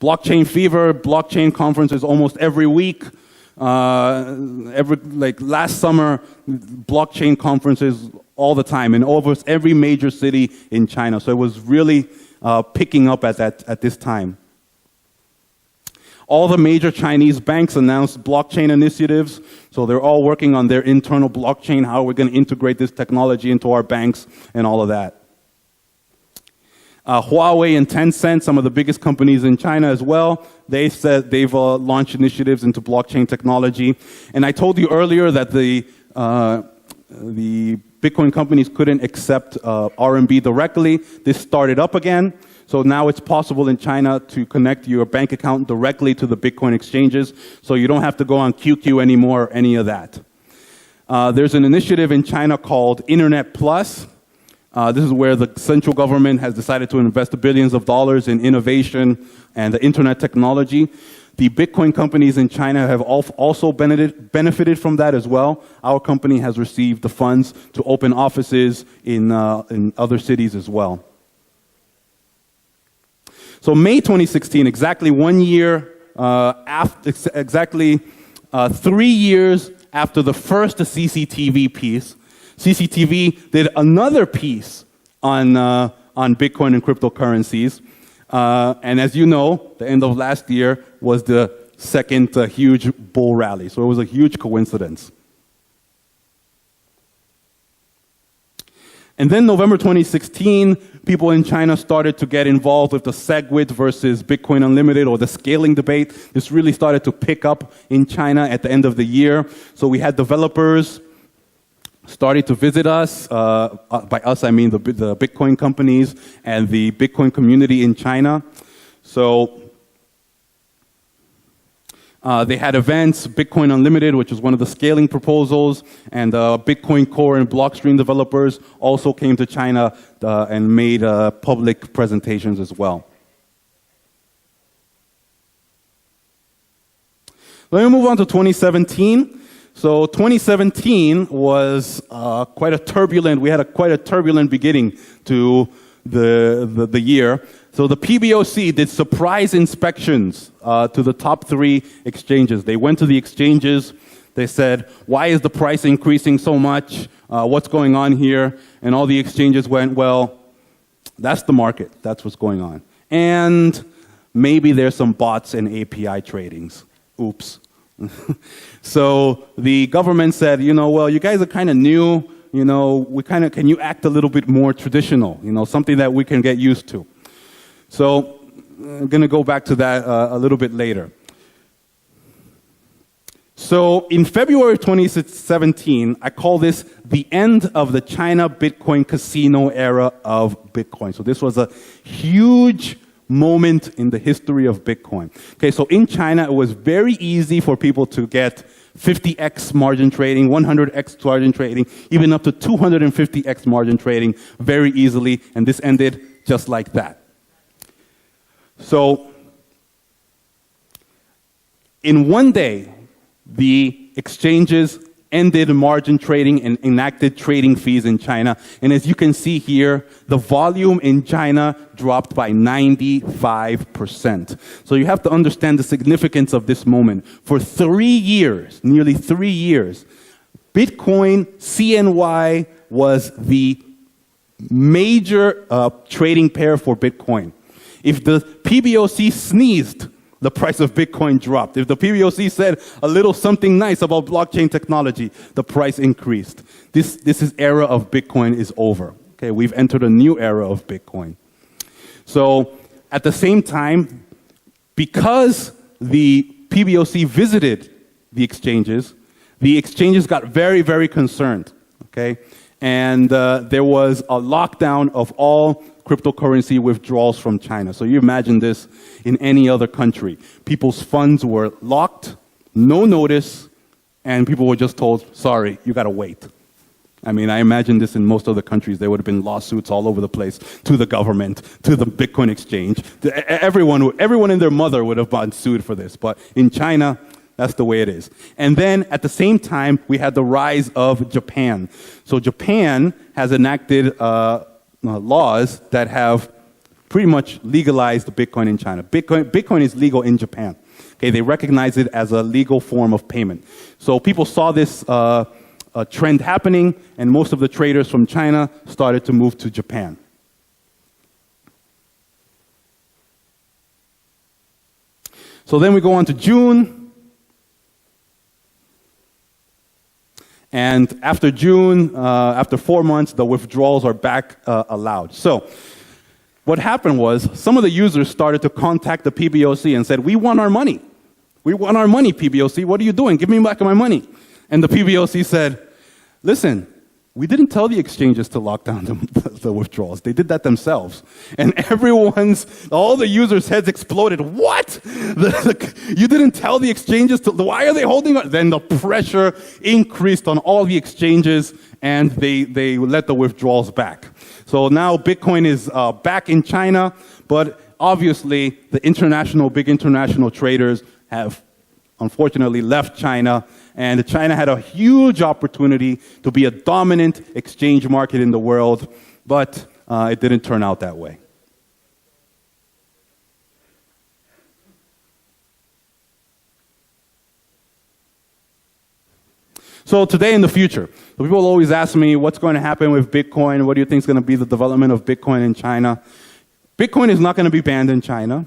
Blockchain conferences almost every week. Last summer, blockchain conferences all the time in almost every major city in China. So it was really picking up at this time. All the major Chinese banks announced blockchain initiatives. So they're all working on their internal blockchain, how we're going to integrate this technology into our banks and all of that. Huawei and Tencent, some of the biggest companies in China as well, they said they've launched initiatives into blockchain technology. And I told you earlier that the Bitcoin companies couldn't accept RMB directly. This started up again. So now it's possible in China to connect your bank account directly to the Bitcoin exchanges. So you don't have to go on QQ anymore or any of that. There's an initiative in China called Internet Plus. This is where the central government has decided to invest billions of dollars in innovation and the internet technology. The Bitcoin companies in China have also benefited from that as well. Our company has received the funds to open offices in other cities as well. So May 2016, exactly 1 year exactly 3 years after the first CCTV piece, CCTV did another piece on Bitcoin and cryptocurrencies. And as you know, the end of last year was the second huge bull rally. So it was a huge coincidence. And then November 2016, people in China started to get involved with the SegWit versus Bitcoin Unlimited or the scaling debate. This really started to pick up in China at the end of the year. So we had developers started to visit us. By us, I mean the Bitcoin companies and the Bitcoin community in China. So they had events, Bitcoin Unlimited, which was one of the scaling proposals, and Bitcoin Core and Blockstream developers also came to China and made public presentations as well. Let me move on to 2017. So 2017 was quite a turbulent. We had quite a turbulent beginning to the year. So the PBOC did surprise inspections to the top 3 exchanges. They went to the exchanges. They said, "Why is the price increasing so much? What's going on here?" And all the exchanges went, "Well, that's the market. That's what's going on. And maybe there's some bots and API tradings. Oops." So the government said, well, you guys are kind of new, can you act a little bit more traditional, something that we can get used to. So I'm going to go back to that a little bit later. So in February 2017, I call this the end of the China Bitcoin casino era of Bitcoin. So this was a huge moment in the history of Bitcoin. Okay, so in China, it was very easy for people to get 50x margin trading, 100x margin trading, even up to 250x margin trading very easily, and this ended just like that. So in one day, the exchanges ended margin trading and enacted trading fees in China. And as you can see here, the volume in China dropped by 95%. So you have to understand the significance of this moment. For 3 years, nearly 3 years, Bitcoin CNY was the major trading pair for Bitcoin. If the PBOC sneezed, the price of Bitcoin dropped. If the PBOC said a little something nice about blockchain technology, the price increased. This era of Bitcoin is over. Okay, we've entered a new era of Bitcoin. So at the same time, because the PBOC visited the exchanges got very, very concerned. Okay, and there was a lockdown of all cryptocurrency withdrawals from China. So you imagine this in any other country. People's funds were locked, no notice, and people were just told, sorry, you gotta wait. I mean, I imagine this in most other countries. There would have been lawsuits all over the place to the government, to the Bitcoin exchange. Everyone and their mother would have been sued for this. But in China, that's the way it is. And then at the same time, we had the rise of Japan. So Japan has enacted laws that have pretty much legalized Bitcoin in China. Bitcoin is legal in Japan. Okay, they recognize it as a legal form of payment. So people saw this trend happening, and most of the traders from China started to move to Japan. So then we go on to June. And after June, after 4 months, the withdrawals are back allowed. So what happened was some of the users started to contact the PBOC and said, we want our money. We want our money, PBOC. What are you doing? Give me back my money. And the PBOC said, listen, we didn't tell the exchanges to lock down the withdrawals. They did that themselves. And all the users' heads exploded. What? You didn't tell the exchanges to, why are they holding on? Then the pressure increased on all the exchanges, and they let the withdrawals back. So now Bitcoin is back in China, but obviously the big international traders have unfortunately left China, and China had a huge opportunity to be a dominant exchange market in the world, but it didn't turn out that way. So today in the future, people always ask me, what's going to happen with Bitcoin? What do you think is going to be the development of Bitcoin in China? Bitcoin is not going to be banned in China.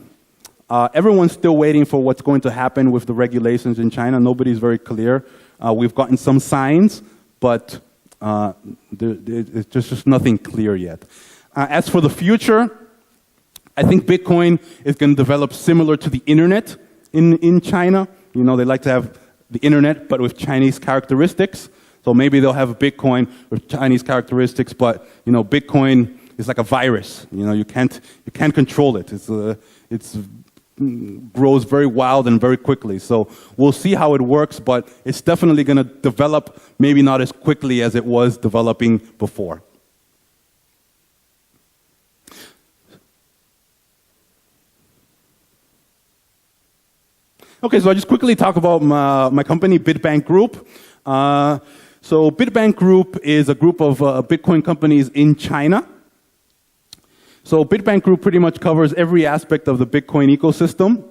Everyone's still waiting for what's going to happen with the regulations in China. Nobody's very clear. We've gotten some signs, but there's just nothing clear yet. As for the future, I think Bitcoin is going to develop similar to the internet in China. You know, they like to have the internet, but with Chinese characteristics. So maybe they'll have a Bitcoin with Chinese characteristics, but you know, Bitcoin is like a virus. You know, you can't control it. It's grows very wild and very quickly. So we'll see how it works, but it's definitely going to develop maybe not as quickly as it was developing before. Okay, so I'll just quickly talk about my company, Bitbank Group. So Bitbank Group is a group of Bitcoin companies in China. So Bitbank Group pretty much covers every aspect of the Bitcoin ecosystem.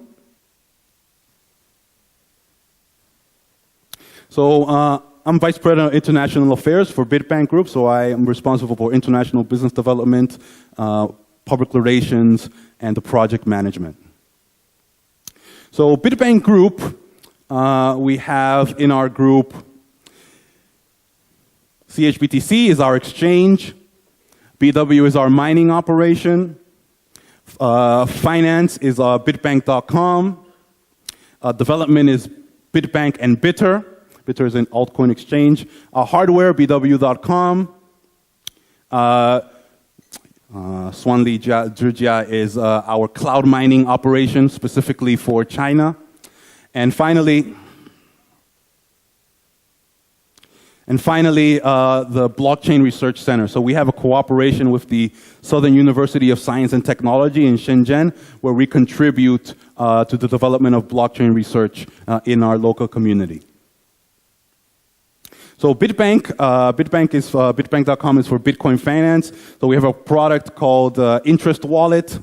So I'm Vice President of International Affairs for Bitbank Group, so I am responsible for international business development, public relations, and the project management. So Bitbank Group, we have in our group, CHBTC is our exchange, BW is our mining operation, Finance is bitbank.com. Development is Bitbank and Bitter. Bitter is an altcoin exchange. Hardware, bw.com. Swanli Jurjia is our cloud mining operation specifically for China. And finally, the Blockchain Research Center. So we have a cooperation with the Southern University of Science and Technology in Shenzhen, where we contribute to the development of blockchain research in our local community. So Bitbank.com is for Bitcoin finance. So we have a product called Interest Wallet,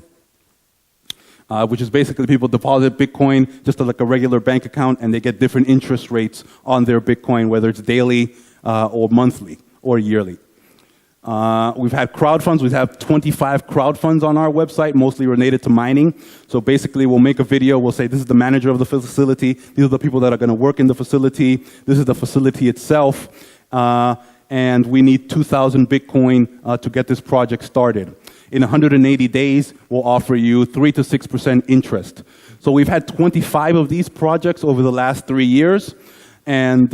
which is basically people deposit Bitcoin just like a regular bank account, and they get different interest rates on their Bitcoin, whether it's daily or monthly or yearly. We've had crowdfunds. We have 25 crowdfunds on our website, mostly related to mining. So basically, we'll make a video. We'll say, this is the manager of the facility. These are the people that are going to work in the facility. This is the facility itself. And we need 2,000 Bitcoin to get this project started. In 180 days, we'll offer you 3 to 6% interest. So we've had 25 of these projects over the last 3 years. And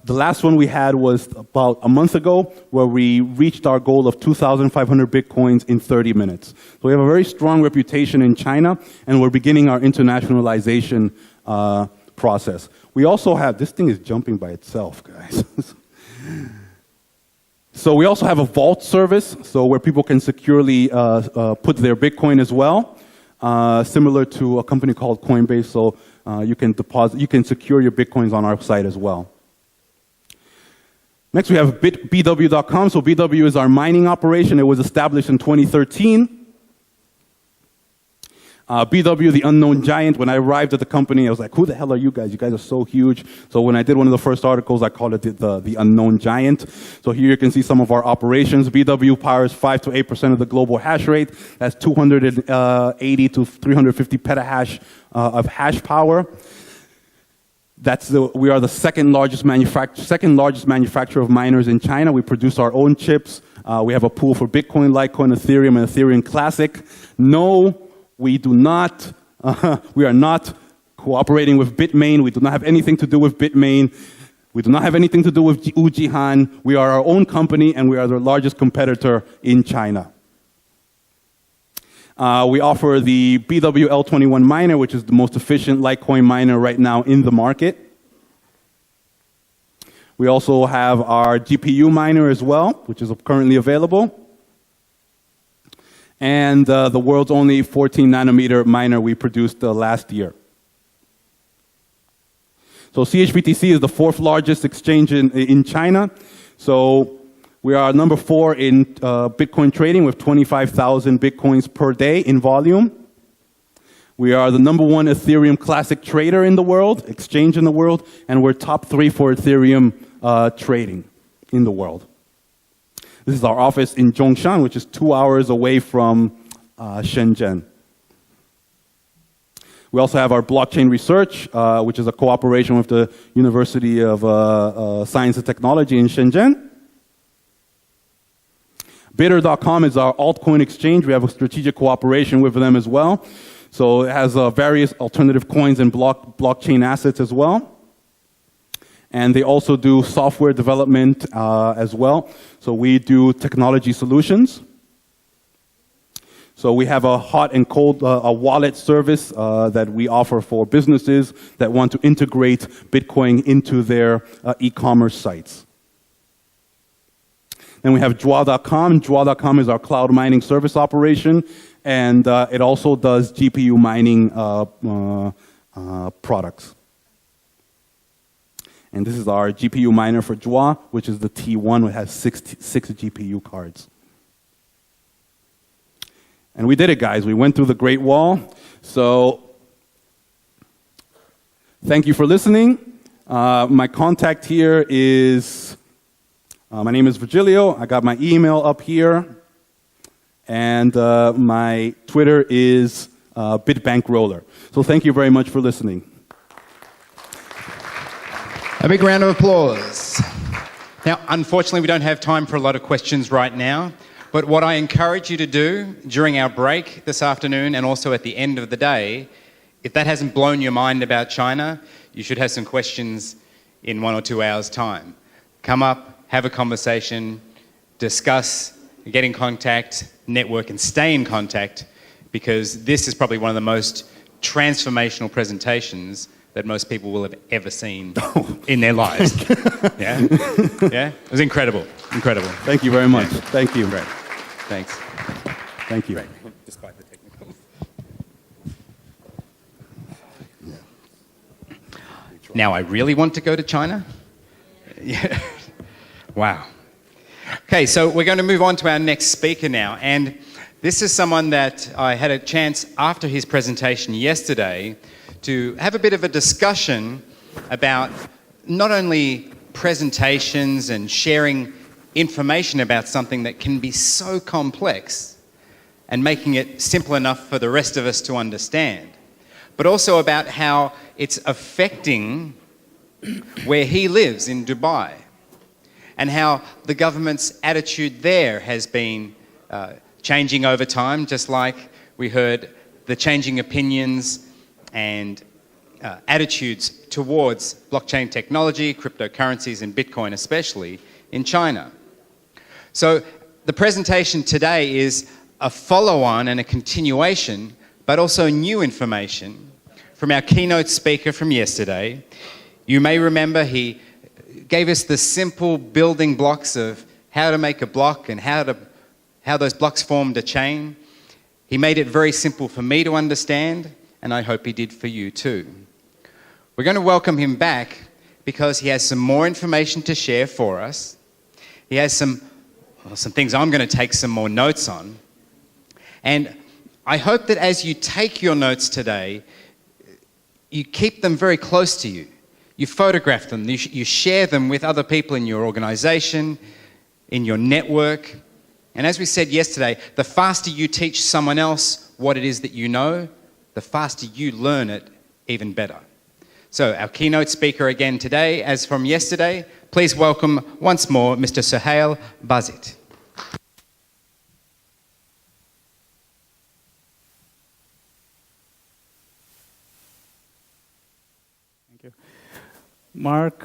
the last one we had was about a month ago, where we reached our goal of 2,500 Bitcoins in 30 minutes. So we have a very strong reputation in China, and we're beginning our internationalization process. We also have, this thing is jumping by itself, guys. So we also have a vault service, so where people can securely put their Bitcoin as well, similar to a company called Coinbase. So you can secure your Bitcoins on our site as well. Next, we have bw.com. So BW is our mining operation. It was established in 2013. BW, the unknown giant. When I arrived at the company, I was like, who the hell are you guys? You guys are so huge. So when I did one of the first articles, I called it the unknown giant. So here you can see some of our operations. BW powers 5 to 8% of the global hash rate. That's 280 to 350 petahash of hash power. We are the second largest manufacturer of miners in China. We produce our own chips. We have a pool for Bitcoin, Litecoin, Ethereum, and Ethereum Classic. No, we do not. We are not cooperating with Bitmain. We do not have anything to do with Bitmain. We do not have anything to do with Wujihan. We are our own company, and we are the largest competitor in China. We offer the BWL21 miner, which is the most efficient Litecoin miner right now in the market. We also have our GPU miner as well, which is currently available. And the world's only 14 nanometer miner we produced last year. So CHBTC is the 4th largest exchange in China. So we are number 4 in Bitcoin trading with 25,000 Bitcoins per day in volume. We are the number 1 Ethereum Classic trader in the world, exchange in the world, and we're top 3 for Ethereum trading in the world. This is our office in Zhongshan, which is 2 hours away from Shenzhen. We also have our blockchain research, which is a cooperation with the University of Science and Technology in Shenzhen. Bitter.com is our altcoin exchange. We have a strategic cooperation with them as well. So it has various alternative coins and blockchain assets as well. And they also do software development as well. So we do technology solutions. So we have a hot and cold a wallet service that we offer for businesses that want to integrate Bitcoin into their e-commerce sites. Then we have Jua.com. Jua.com is our cloud mining service operation, and it also does GPU mining products. And this is our GPU miner for Jua, which is the T1, which has six GPU cards. And we did it, guys. We went through the Great Wall. So thank you for listening. My contact here is... my name is Virgilio. I got my email up here. And my Twitter is BitBankRoller. So thank you very much for listening. A big round of applause. Now, unfortunately, we don't have time for a lot of questions right now, But what I encourage you to do during our break this afternoon and also at the end of the day, if that hasn't blown your mind about China, you should have some questions in 1 or 2 hours' time. Come up, have a conversation, discuss, get in contact, network, and stay in contact, because this is probably one of the most transformational presentations that most people will have ever seen in their lives. Yeah? Yeah? It was incredible. Incredible. Thank you very much. Thank you. Great. Thanks. Thank you. Great. Despite the technicals. Now, I really want to go to China? Yeah. Wow. Okay, so we're going to move on to our next speaker now. And this is someone that I had a chance after his presentation yesterday to have a bit of a discussion about not only presentations and sharing information about something that can be so complex and making it simple enough for the rest of us to understand, but also about how it's affecting where he lives in Dubai and how the government's attitude there has been changing over time, just like we heard the changing opinions and attitudes towards blockchain technology, cryptocurrencies, and Bitcoin especially in China. So the presentation today is a follow-on and a continuation, but also new information from our keynote speaker from yesterday. You may remember he gave us the simple building blocks of how to make a block and how those blocks formed a chain. He made it very simple for me to understand, and I hope he did for you too. We're going to welcome him back because he has some more information to share for us. He has some things I'm going to take some more notes on. And I hope that as you take your notes today, you keep them very close to you. You photograph them, you share them with other people in your organization, in your network. And as we said yesterday, the faster you teach someone else what it is that you know, the faster you learn it even better. So our keynote speaker again today, as from yesterday, please welcome once more Mr. Suhail Bazit. Thank you. Mark,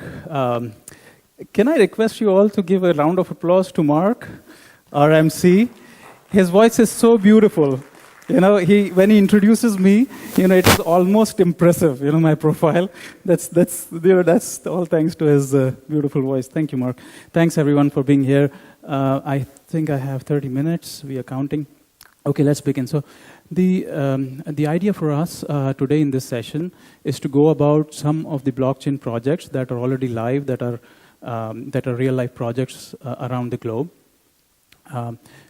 can I request you all to give a round of applause to Mark, our MC? His voice is so beautiful. You know, when he introduces me, you know, it is almost impressive. You know, my profile. That's all thanks to his beautiful voice. Thank you, Mark. Thanks everyone for being here. I think I have 30 minutes. We are counting. Okay, let's begin. So, the idea for us today in this session is to go about some of the blockchain projects that are already live, that are real life projects around the globe.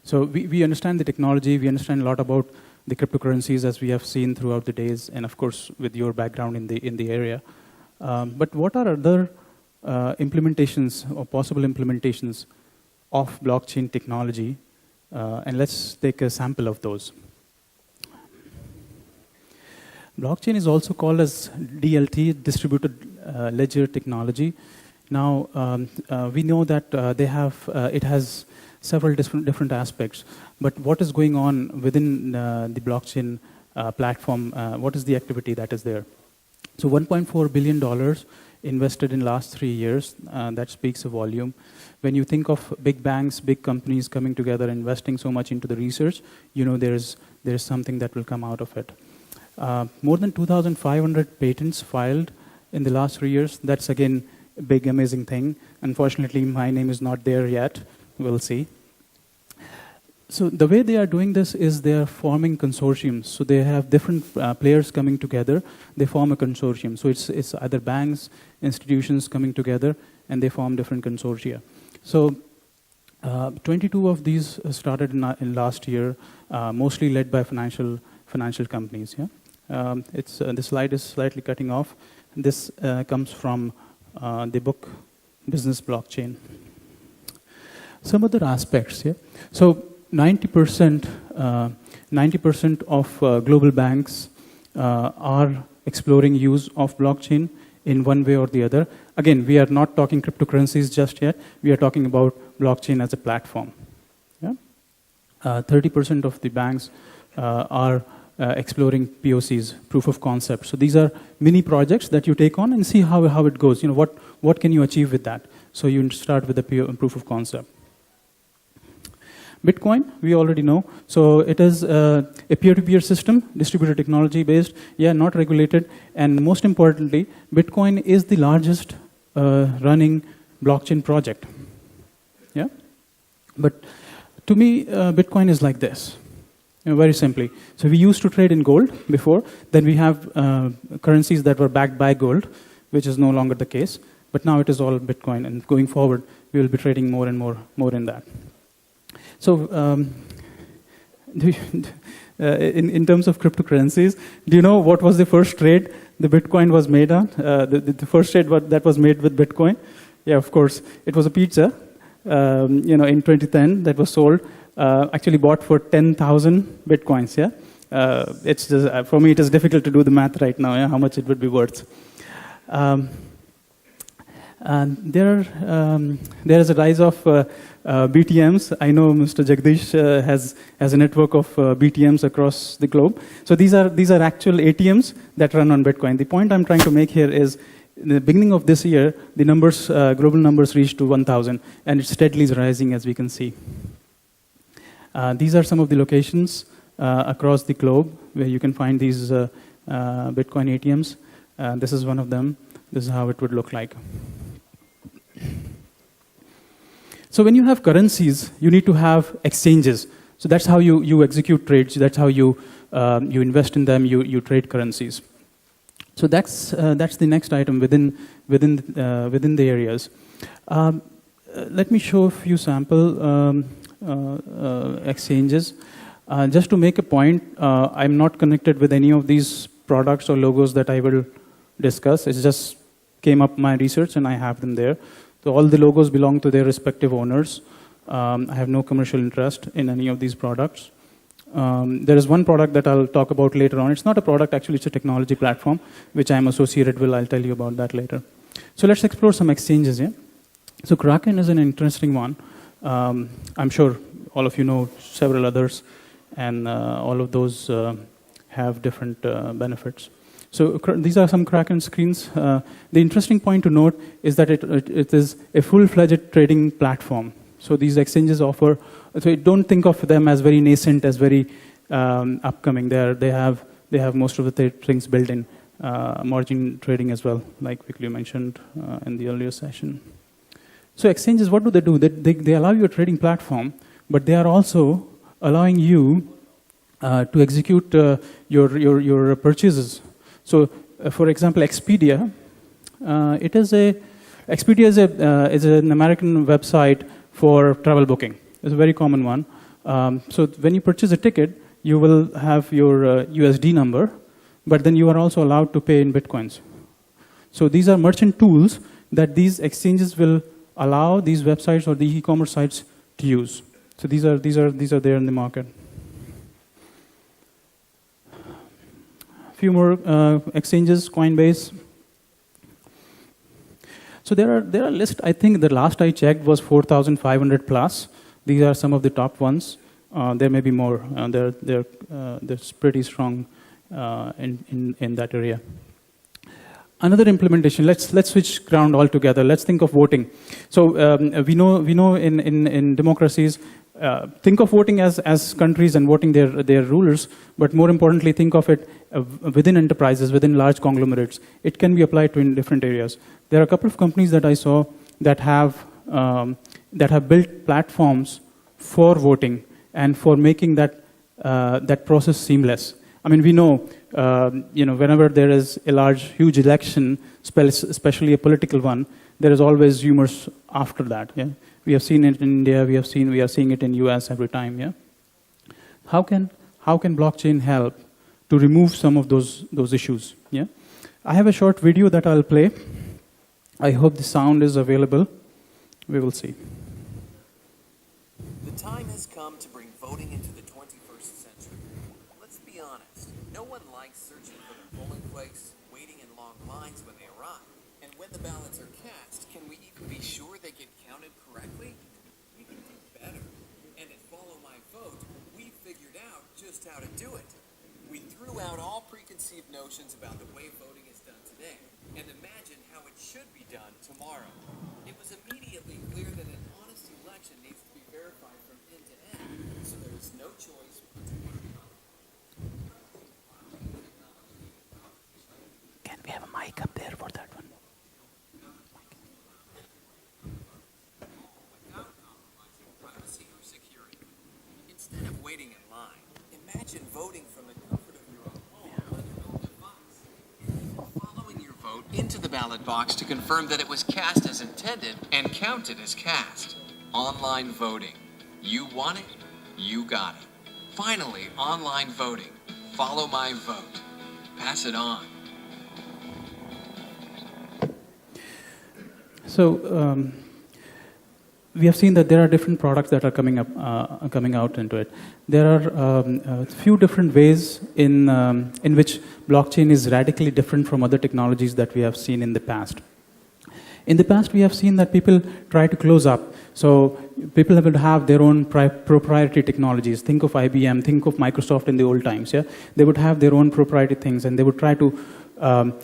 So we understand the technology. We understand a lot about the cryptocurrencies as we have seen throughout the days, and of course with your background in the area. But what are other implementations or possible implementations of blockchain technology? And let's take a sample of those. Blockchain is also called as DLT, distributed ledger technology. Now we know that it has several different aspects. But what is going on within the blockchain platform? What is the activity that is there? So $1.4 billion invested in last 3 years. That speaks a volume. When you think of big banks, big companies coming together, investing so much into the research, you know there's something that will come out of it. More than 2,500 patents filed in the last 3 years. That's again a big, amazing thing. Unfortunately, my name is not there yet. We'll see. So the way they are doing this is they are forming consortiums. So they have different players coming together. They form a consortium. So it's either banks, institutions coming together, and they form different consortia. So 22 of these started in last year, mostly led by financial companies. Yeah, the slide is slightly cutting off. This comes from the book Business Blockchain. Some other aspects. Yeah, so 90% of global banks are exploring use of blockchain in one way or the other. Again, we are not talking cryptocurrencies just yet. We are talking about blockchain as a platform. Yeah? 30% of the banks are exploring POCs, proof of concept. So these are mini projects that you take on and see how it goes. What can you achieve with that? So you start with the proof of concept. Bitcoin, we already know. So it is a peer-to-peer system, distributed technology based, not regulated. And most importantly, Bitcoin is the largest running blockchain project. Yeah? But to me, Bitcoin is like this, very simply. So we used to trade in gold before. Then we have currencies that were backed by gold, which is no longer the case. But now it is all Bitcoin. And going forward, we will be trading more and more in that. So in terms of cryptocurrencies, do you know what was the first trade the Bitcoin was made on? The first trade that was made with Bitcoin? Yeah, of course. It was a pizza, in 2010 that was sold, actually bought for 10,000 Bitcoins, yeah? It's just, for me, it is difficult to do the math right now, how much it would be worth. And there is a rise of BTMs. I know Mr. Jagdish has a network of BTMs across the globe. So these are actual ATMs that run on Bitcoin. The point I'm trying to make here is, in the beginning of this year, the numbers, global numbers reached to 1,000, and it steadily is rising, as we can see. These are some of the locations across the globe where you can find these Bitcoin ATMs. This is one of them. This is how it would look like. So when you have currencies, you need to have exchanges. So that's how you execute trades. That's how you invest in them. You trade currencies. So that's the next item within the areas. Let me show a few sample exchanges. Just to make a point, I'm not connected with any of these products or logos that I will discuss. It just came up my research and I have them there. So all the logos belong to their respective owners. I have no commercial interest in any of these products. There is one product that I'll talk about later on. It's not a product, actually, it's a technology platform, which I'm associated with. I'll tell you about that later. So let's explore some exchanges here. So Kraken is an interesting one. I'm sure all of you know several others, and all of those have different benefits. So these are some Kraken screens. The interesting point to note is that it is a full-fledged trading platform. So these exchanges offer, so don't think of them as very nascent, as very upcoming. They have most of the things built in, margin trading as well, like quickly mentioned in the earlier session. So exchanges, what do? They allow you a trading platform, but they are also allowing you to execute your purchases. So, for example, Expedia, Expedia is an American website for travel booking. It's a very common one. So when you purchase a ticket, you will have your USD number, but then you are also allowed to pay in Bitcoins. So these are merchant tools that these exchanges will allow these websites or the e-commerce sites to use. So these are there in the market. Few more exchanges, Coinbase. So there are lists. I think the last I checked was 4,500 plus. These are some of the top ones. There may be more. They're pretty strong in that area. Another implementation. Let's switch ground altogether. Let's think of voting. So we know in democracies, think of voting as countries and voting their rulers, but more importantly, think of it within enterprises, within large conglomerates. It can be applied to in different areas. There are a couple of companies that I saw that have built platforms for voting and for making that process seamless. I mean, we know, whenever there is a huge election, especially a political one, there is always rumors after that. Yeah, we have seen it in India. We are seeing it in US every time. Yeah, how can blockchain help to remove some of those issues? Yeah, I have a short video that I'll play. I hope the sound is available. We will see. The time has come to bring voting into the 21st century. Let's be honest, no one likes searching for the polling place, waiting in long lines when they arrive. And when the ballots are cast, can we even be sure they get counted correctly? We can do better. And at Follow My Vote, just how to do it. We threw out all preconceived notions about the way voting is done today and imagined how it should be done tomorrow. It was immediately clear that an honest election needs to be verified from end to end, so there is no choice but to vote. Can we have a mic up there for that one? Without compromising privacy or security. Instead of waiting in line, imagine voting from the comfort of your own home on your own device. Following your vote into the ballot box to confirm that it was cast as intended and counted as cast. Online voting. You want it, you got it. Finally, online voting. Follow my vote. Pass it on. So we have seen that there are different products that are coming out into it. There are a few different ways in which blockchain is radically different from other technologies that we have seen in the past. In the past, we have seen that people try to close up. So people would have their own proprietary technologies. Think of IBM, think of Microsoft in the old times. Yeah, they would have their own proprietary things, and they would try to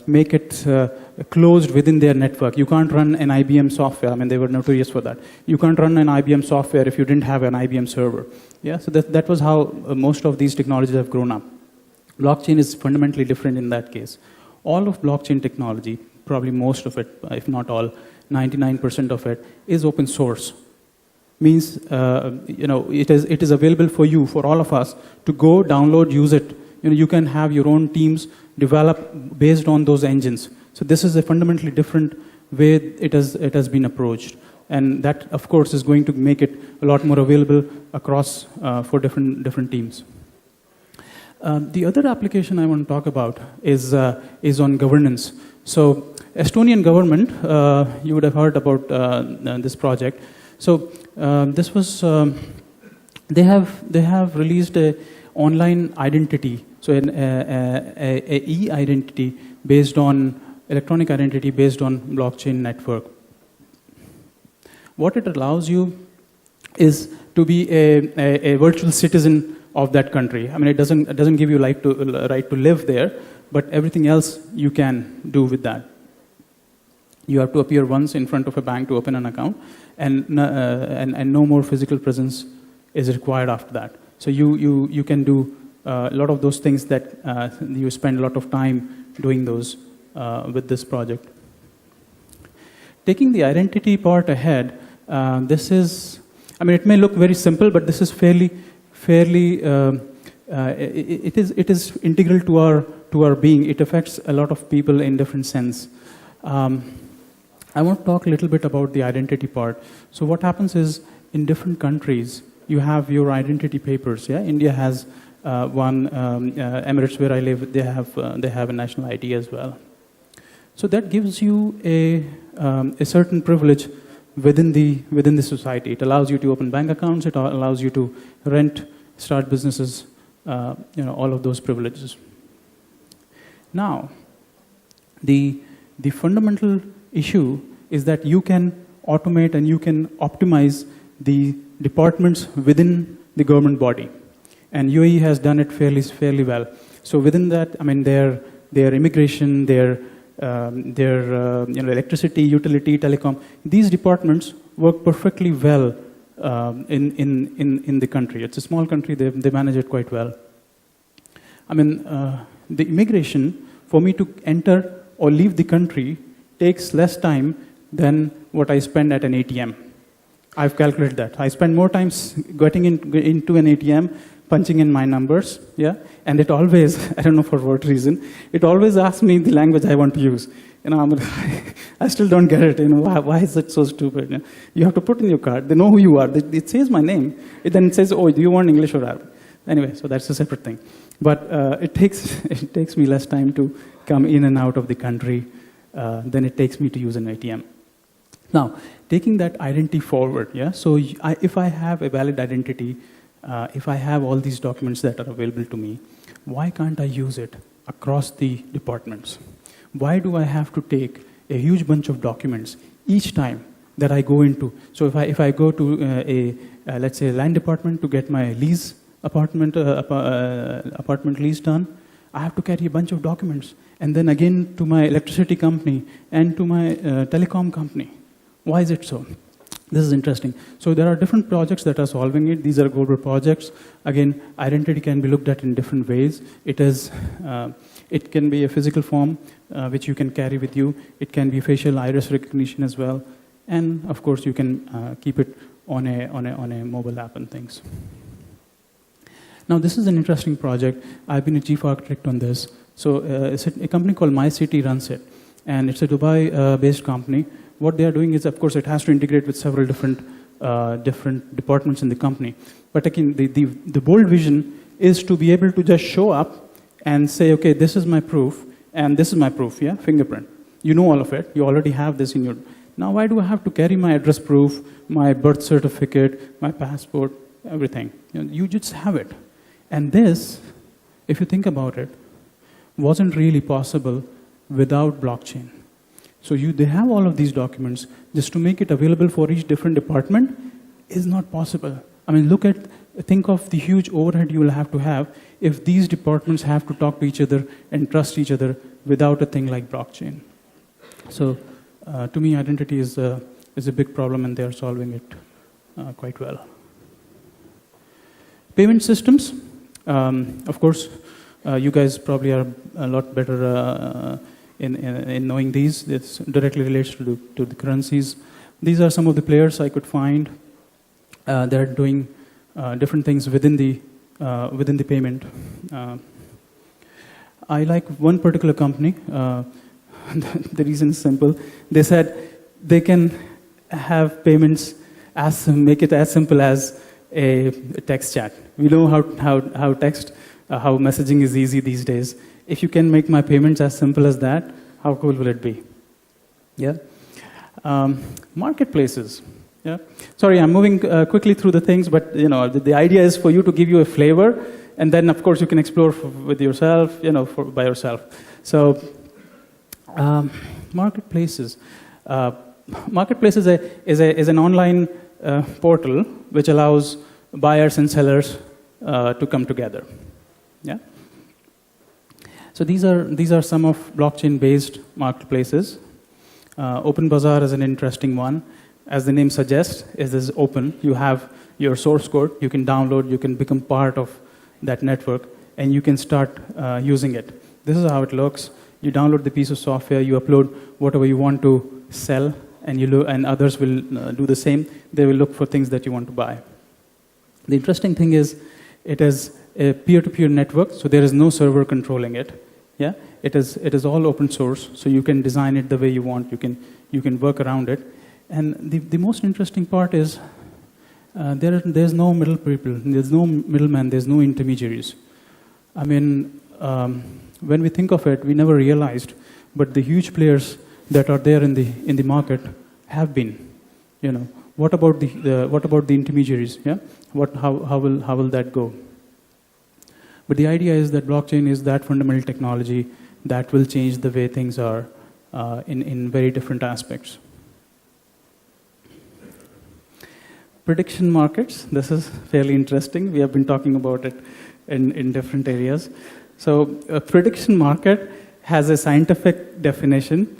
make it closed within their network. You can't run an IBM software. I mean, they were notorious for that. You can't run an IBM software if you didn't have an IBM server. Yeah, so that was how most of these technologies have grown up. Blockchain is fundamentally different in that case. All of blockchain technology, probably most of it, if not all, 99% of it, is open source. Means, it is available for you, for all of us, to go, download, use it. You can have your own teams develop based on those engines. So this is a fundamentally different way it has been approached. And that, of course, is going to make it a lot more available across for different teams. The other application I want to talk about is on governance. So Estonian government, you would have heard about this project. So this was, they have released a online identity, so an e-identity based on, electronic identity based on blockchain network. What it allows you is to be a virtual citizen of that country. I mean, it doesn't give you right to live there, but everything else you can do with that. You have to appear once in front of a bank to open an account, and no more physical presence is required after that. So you can do a lot of those things that you spend a lot of time doing those with this project. Taking the identity part ahead, this is, I mean, it may look very simple, but this is fairly it is integral to our being. It affects a lot of people in different sense. I want to talk a little bit about the identity part. So what happens is, in different countries, you have your identity papers. Yeah, India has one. Emirates, where I live, they have a national ID as well. So that gives you a certain privilege within the society. It allows you to open bank accounts. It allows you to rent, start businesses. All of those privileges. Now, the fundamental issue is that you can automate and you can optimize the departments within the government body, and UAE has done it fairly well. So within that, I mean, their immigration, their electricity, utility, telecom, these departments work perfectly well in the country. It's a small country; they manage it quite well. I mean, the immigration, for me to enter or leave the country, takes less time than what I spend at an ATM. I've calculated that. I spend more time getting into an ATM, punching in my numbers, yeah, and it always, I don't know for what reason, it always asks me the language I want to use. I still don't get it. Why is it so stupid? You have to put in your card. They know who you are. It says my name. Then it says, oh, do you want English or Arabic? Anyway, so that's a separate thing. But it takes me less time to come in and out of the country than it takes me to use an ATM. Now, taking that identity forward, yeah. So if I have a valid identity, if I have all these documents that are available to me, why can't I use it across the departments? Why do I have to take a huge bunch of documents each time that I go into? So if I go to let's say, land department to get my lease apartment lease done, I have to carry a bunch of documents, and then again to my electricity company and to my telecom company. Why is it so? This is interesting. So there are different projects that are solving it. These are global projects. Again, identity can be looked at in different ways. It can be a physical form, which you can carry with you. It can be facial iris recognition as well. And of course, you can keep it on a mobile app and things. Now, this is an interesting project. I've been a chief architect on this. So it's a company called My City runs it. And it's a Dubai-based company. What they are doing is, of course, it has to integrate with several different departments in the company. But again, the bold vision is to be able to just show up and say, okay, this is my proof, and this is my proof, yeah, fingerprint. You know all of it. You already have this in your... Now, why do I have to carry my address proof, my birth certificate, my passport, everything? You just have it. And this, if you think about it, wasn't really possible without blockchain. So they have all of these documents. Just to make it available for each different department is not possible. I mean, think of the huge overhead you will have to have if these departments have to talk to each other and trust each other without a thing like blockchain. So to me, identity is a big problem, and they are solving it quite well. Payment systems. Of course, you guys probably are a lot better in knowing these. This directly relates to the currencies. These are some of the players I could find. They're doing different things within the payment. I like one particular company. The reason is simple. They said they can have payments make it as simple as a text chat. We know how messaging is easy these days. If you can make my payments as simple as that, how cool will it be? Yeah. Marketplaces. Yeah. Sorry, I'm moving quickly through the things, but the idea is for you to give you a flavor, and then of course you can explore with yourself, by yourself. So, marketplaces. Marketplaces is an online portal which allows buyers and sellers to come together. Yeah. So these are some of blockchain-based marketplaces. Open Bazaar is an interesting one. As the name suggests, it is open. You have your source code. You can download. You can become part of that network, and you can start using it. This is how it looks. You download the piece of software. You upload whatever you want to sell, and others will do the same. They will look for things that you want to buy. The interesting thing is, it is a peer-to-peer network, so there is no server controlling it. Yeah, it is all open source, so you can design it the way you want. You can work around it. And the most interesting part is there's no middle people, there's no middleman, there's no intermediaries. I mean, when we think of it, we never realized, but the huge players that are there in the market have been. What about the intermediaries? Yeah, how will that go? But the idea is that blockchain is that fundamental technology that will change the way things are in very different aspects. Prediction markets. This is fairly interesting. We have been talking about it in different areas. So a prediction market has a scientific definition,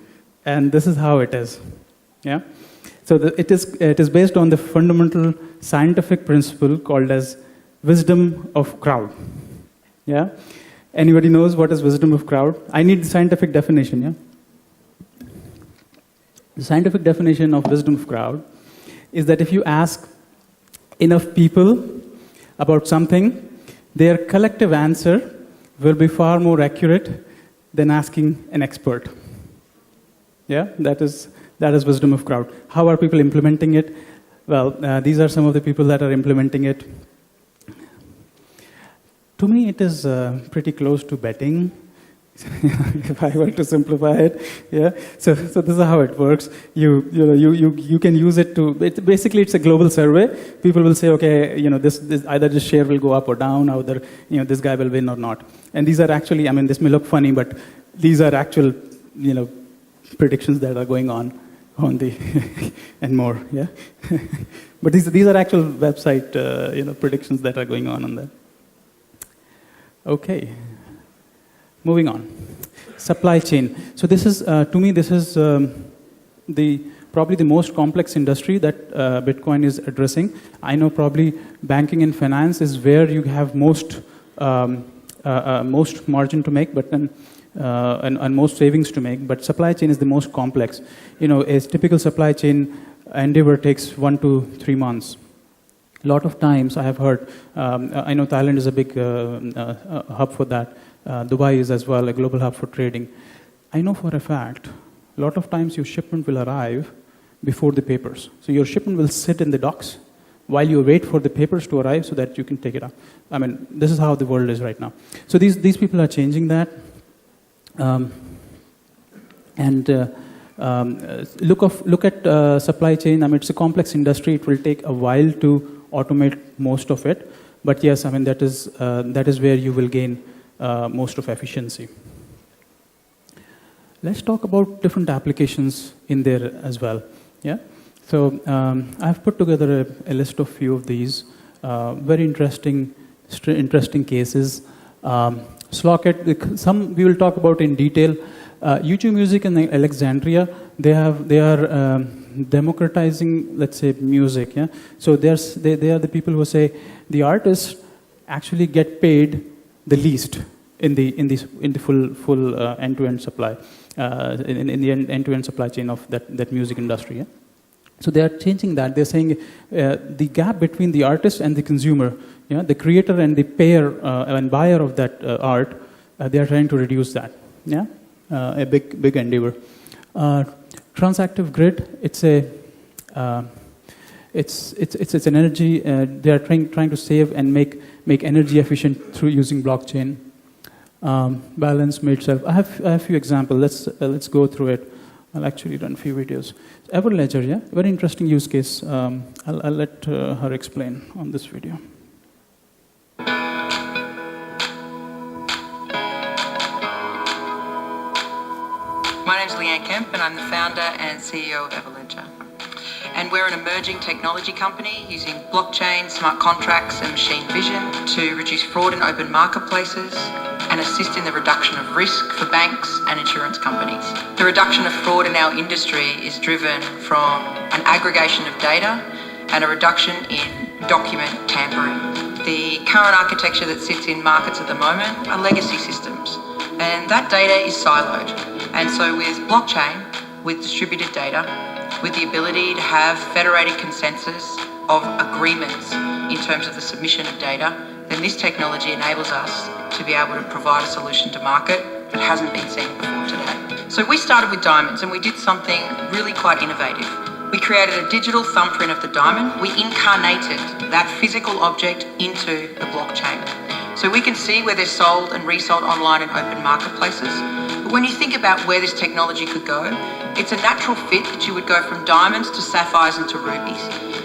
and this is how it is. Yeah. So it is based on the fundamental scientific principle called as wisdom of crowd. Yeah. Anybody knows what is wisdom of crowd? I need the scientific definition. Yeah. The scientific definition of wisdom of crowd is that if you ask enough people about something, their collective answer will be far more accurate than asking an expert. Yeah, that is wisdom of crowd. How are people implementing it? Well, these are some of the people that are implementing it. To me, it is pretty close to betting, if I were to simplify it. Yeah. So this is how it works. You can use it to. Basically, it's a global survey. People will say, okay, this either this share will go up or down, either this guy will win or not. And these are actually, I mean, this may look funny, but these are actual predictions that are going on the and more. Yeah. But these are actual website predictions that are going on that. Okay. Moving on. Supply chain. So this is, to me, this is probably the most complex industry that Bitcoin is addressing. I know probably banking and finance is where you have most margin to make, but then and most savings to make. But supply chain is the most complex. A typical supply chain endeavor takes 1 to 3 months. A lot of times I have heard, I know Thailand is a big hub for that. Dubai is as well a global hub for trading. I know for a fact, a lot of times your shipment will arrive before the papers. So your shipment will sit in the docks while you wait for the papers to arrive so that you can take it up. I mean, this is how the world is right now. So these people are changing that. Look at supply chain. I mean, it's a complex industry. It will take a while to automate most of it. But yes, I mean, that is where you will gain most of efficiency. Let's talk about different applications in there as well. Yeah. So I've put together a list of few of these very interesting cases. Slocket, some we will talk about in detail. YouTube Music in Alexandria, they are democratizing, let's say, music. Yeah. So they are the people who say the artists actually get paid the least in the full end-to-end supply in the end-to-end supply chain of that music industry. Yeah? So they are changing that. They're saying the gap between the artist and the consumer, the creator and the payer and buyer of that art, they are trying to reduce that. Yeah, a big endeavor. Transactive grid. It's an energy. They are trying to save and make energy efficient through using blockchain. Balance made self. I have a few examples. Let's go through it. I'll actually run a few videos. Everledger, yeah, very interesting use case. I'll let her explain on this video. My name is Leanne Kemp, and I'm the founder and CEO of Everledger. And we're an emerging technology company using blockchain, smart contracts, and machine vision to reduce fraud in open marketplaces and assist in the reduction of risk for banks and insurance companies. The reduction of fraud in our industry is driven from an aggregation of data and a reduction in document tampering. The current architecture that sits in markets at the moment are legacy systems, and that data is siloed. And so with blockchain, with distributed data, with the ability to have federated consensus of agreements in terms of the submission of data, then this technology enables us to be able to provide a solution to market that hasn't been seen before today. So we started with diamonds, and we did something really quite innovative. We created a digital thumbprint of the diamond. We incarnated that physical object into the blockchain. So we can see where they're sold and resold online in open marketplaces. But when you think about where this technology could go, it's a natural fit that you would go from diamonds to sapphires and to rubies.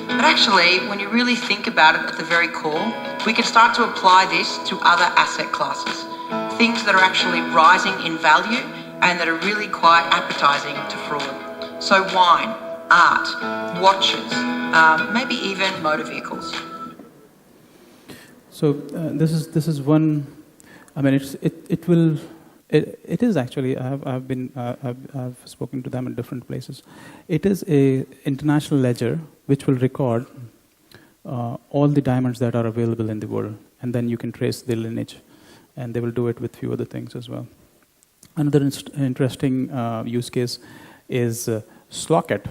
But actually, when you really think about it at the very core, we can start to apply this to other asset classes. Things that are actually rising in value and that are really quite appetizing to fraud. So wine, art, watches, maybe even motor vehicles. So this is one. I mean, it is actually. I've spoken to them in different places. It is a international ledger which will record all the diamonds that are available in the world, and then you can trace the lineage, and they will do it with few other things as well. Another interesting use case is Slocket.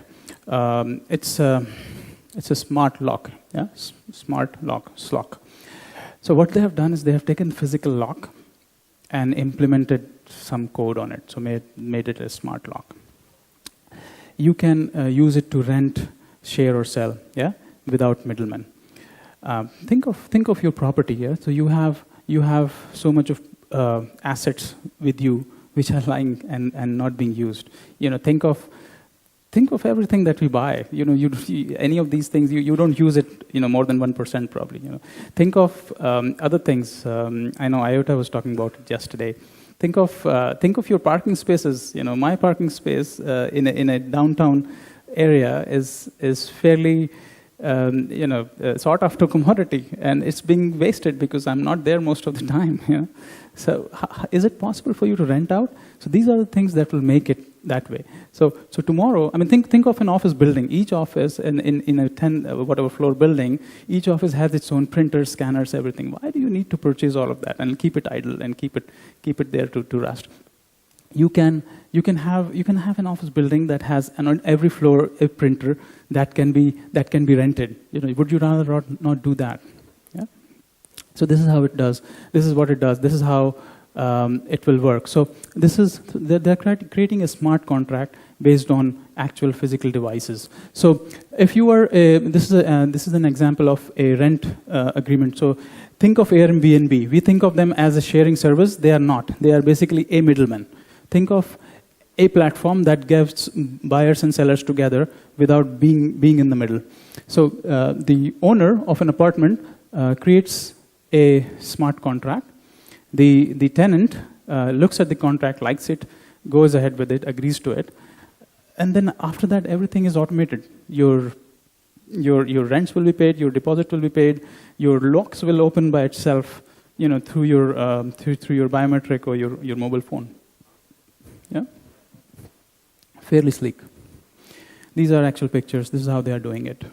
It's a smart lock. Yeah, smart lock, Slock. So what they have done is they have taken physical lock and implemented some code on it, so made it a smart lock. You can use it to rent, share, or sell, yeah, without middlemen. Think of your property, yeah. So you have so much of assets with you which are lying and not being used. Think of everything that we buy. Any of these things, you don't use it, more than 1% probably. Think of other things. I know IOTA was talking about it yesterday. Think of your parking spaces. My parking space in a downtown area is fairly sought after commodity, and it's being wasted because I'm not there most of the time. So is it possible for you to rent out? So these are the things that will make it that way. So tomorrow, I mean, think of an office building. Each office in a 10 whatever floor building, each office has its own printers, scanners, everything. Why do you need to purchase all of that and keep it idle and keep it there to rust? You can have an office building that has on every floor a printer that can be rented. Would you rather not do that? Yeah. So this is how it does. This is what it does. This is how it will work. So they're creating a smart contract based on actual physical devices. So if you are this is an example of a rent agreement. So think of Airbnb. We think of them as a sharing service. They are not. They are basically a middleman. Think of a platform that gives buyers and sellers together without being in the middle. So the owner of an apartment creates a smart contract. The tenant looks at the contract, likes it, goes ahead with it, agrees to it, and then after that, everything is automated. Your rents will be paid, your deposit will be paid, your locks will open by itself, through your biometric or your mobile phone. Yeah, fairly sleek. These are actual pictures. This is how they are doing it.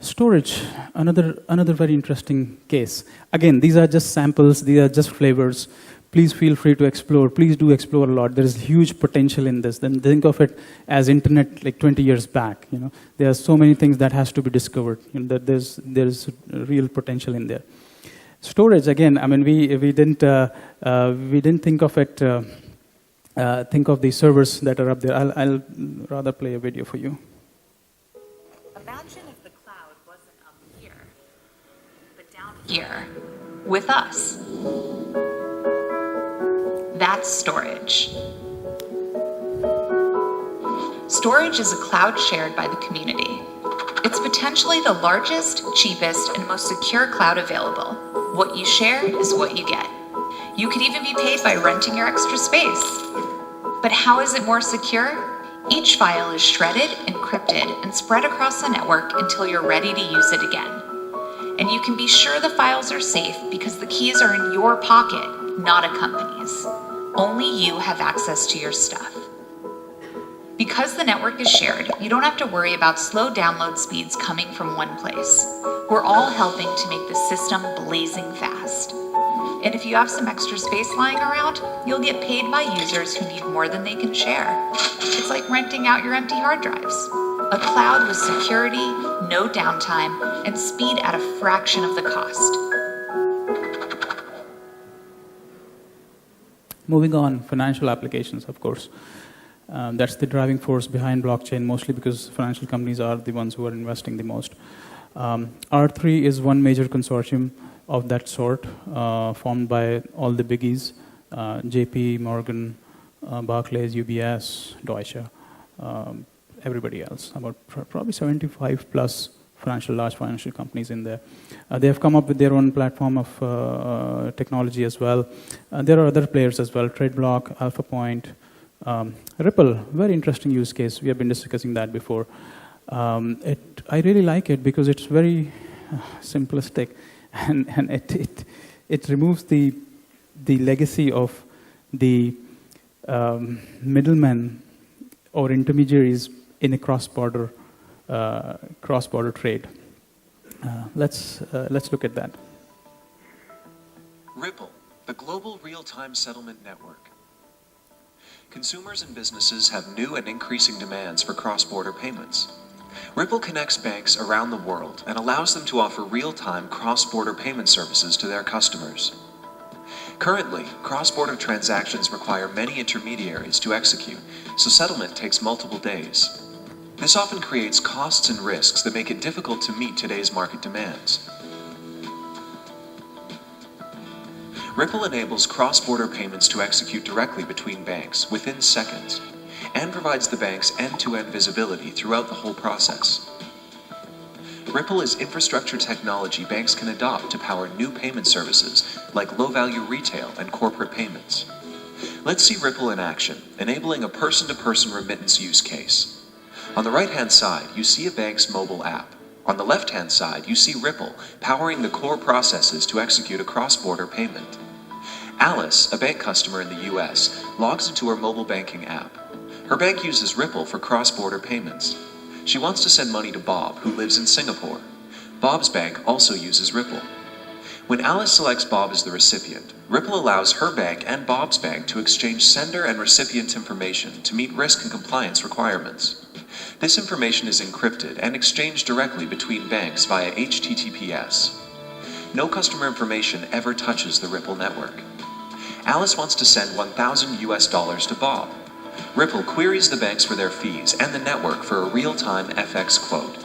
Storage, another very interesting case. Again, these are just samples, these are just flavors. Please feel free to explore. Please do explore a lot. There is huge potential in this. Then think of it as internet like 20 years back. There are so many things that has to be discovered. That there's real potential in there. Storage, again, I mean, we didn't think of it. Think of the servers that are up there. I'll rather play a video for you. Imagine if the cloud wasn't up here, but down here with us. That's storage. Storage is a cloud shared by the community. It's potentially the largest, cheapest, and most secure cloud available. What you share is what you get. You could even be paid by renting your extra space. But how is it more secure? Each file is shredded, encrypted, and spread across the network until you're ready to use it again. And you can be sure the files are safe because the keys are in your pocket, not a company's. Only you have access to your stuff. Because the network is shared, you don't have to worry about slow download speeds coming from one place. We're all helping to make the system blazing fast. And if you have some extra space lying around, you'll get paid by users who need more than they can share. It's like renting out your empty hard drives. A cloud with security, no downtime, and speed at a fraction of the cost. Moving on, financial applications, of course. That's the driving force behind blockchain, mostly because financial companies are the ones who are investing the most. R3 is one major consortium of that sort, formed by all the biggies, JP Morgan, Barclays, UBS, Deutsche, everybody else, about probably 75 plus large financial companies in there. They have come up with their own platform of technology as well. There are other players as well, TradeBlock, AlphaPoint, Ripple, very interesting use case. We have been discussing that before. I really like it because it's very simplistic, and it removes the legacy of the middlemen or intermediaries in a cross-border trade. Let's look at that. Ripple, the global real-time settlement network. Consumers and businesses have new and increasing demands for cross-border payments. Ripple connects banks around the world and allows them to offer real-time cross-border payment services to their customers. Currently, cross-border transactions require many intermediaries to execute, so settlement takes multiple days. This often creates costs and risks that make it difficult to meet today's market demands. Ripple enables cross-border payments to execute directly between banks within seconds and provides the banks end-to-end visibility throughout the whole process. Ripple is infrastructure technology banks can adopt to power new payment services like low-value retail and corporate payments. Let's see Ripple in action, enabling a person-to-person remittance use case. On the right-hand side, you see a bank's mobile app. On the left-hand side, you see Ripple, powering the core processes to execute a cross-border payment. Alice, a bank customer in the US, logs into her mobile banking app. Her bank uses Ripple for cross-border payments. She wants to send money to Bob, who lives in Singapore. Bob's bank also uses Ripple. When Alice selects Bob as the recipient, Ripple allows her bank and Bob's bank to exchange sender and recipient information to meet risk and compliance requirements. This information is encrypted and exchanged directly between banks via HTTPS. No customer information ever touches the Ripple network. Alice wants to send $1,000 to Bob. Ripple queries the banks for their fees and the network for a real-time FX quote.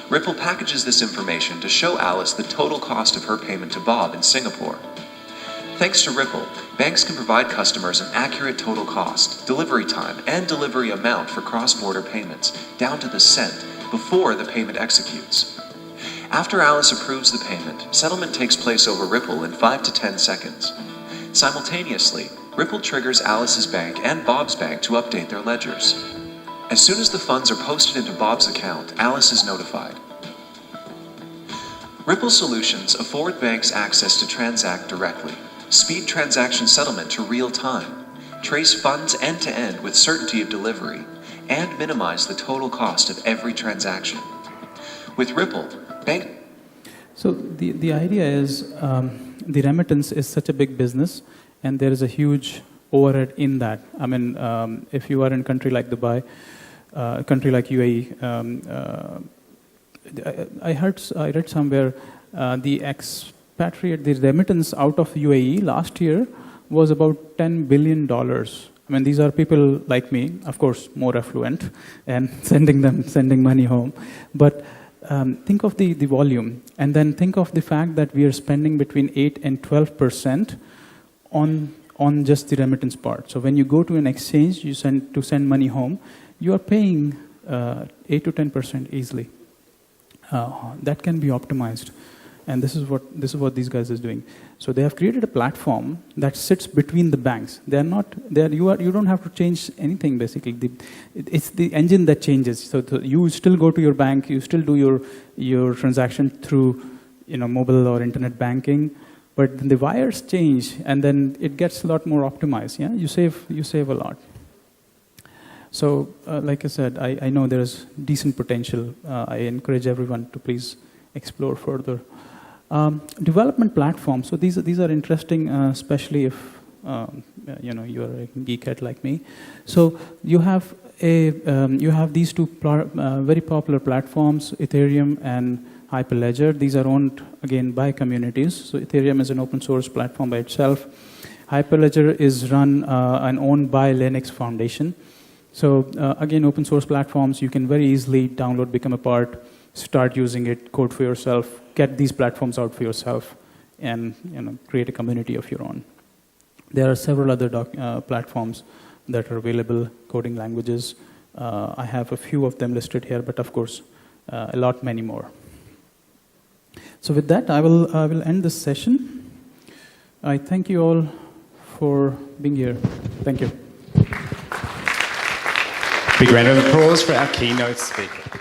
Ripple packages this information to show Alice the total cost of her payment to Bob in Singapore. Thanks to Ripple, banks can provide customers an accurate total cost, delivery time, and delivery amount for cross-border payments, down to the cent, before the payment executes. After Alice approves the payment, settlement takes place over Ripple in 5 to 10 seconds. Simultaneously, Ripple triggers Alice's bank and Bob's bank to update their ledgers. As soon as the funds are posted into Bob's account, Alice is notified. Ripple solutions afford banks access to transact directly, speed transaction settlement to real time, trace funds end-to-end with certainty of delivery, and minimize the total cost of every transaction. With Ripple, So the idea is the remittance is such a big business, and there is a huge overhead in that. I mean, if you are in a country like Dubai, a country like UAE, I read somewhere the remittance out of UAE last year was about $10 billion. I mean, these are people like me, of course, more affluent, and sending money home. But think of the volume, and then think of the fact that we are spending between 8 and 12% on just the remittance part. So when you go to an exchange, you send money home, you are paying 8 to 10% easily. That can be optimized, and this is what these guys is doing. So they have created a platform that sits between the banks. They are not there. You don't have to change anything basically. It's the engine that changes. So you still go to your bank. You still do your transaction through mobile or internet banking, but then the wires change, and then it gets a lot more optimized. Yeah, you save a lot. So, like I said, I know there's decent potential. I encourage everyone to please explore further. Development platforms. So these are interesting, especially if you're a geekhead like me. So you have these two very popular platforms, Ethereum and Hyperledger. These are owned again by communities. So Ethereum is an open source platform by itself. Hyperledger is run and owned by Linux Foundation. So again, open source platforms, you can very easily download, become a part, start using it, code for yourself, get these platforms out for yourself, and create a community of your own. There are several other platforms that are available, coding languages. I have a few of them listed here, but of course, many more. So with that, I will end this session. I thank you all for being here. Thank you. Big round of applause for our keynote speaker.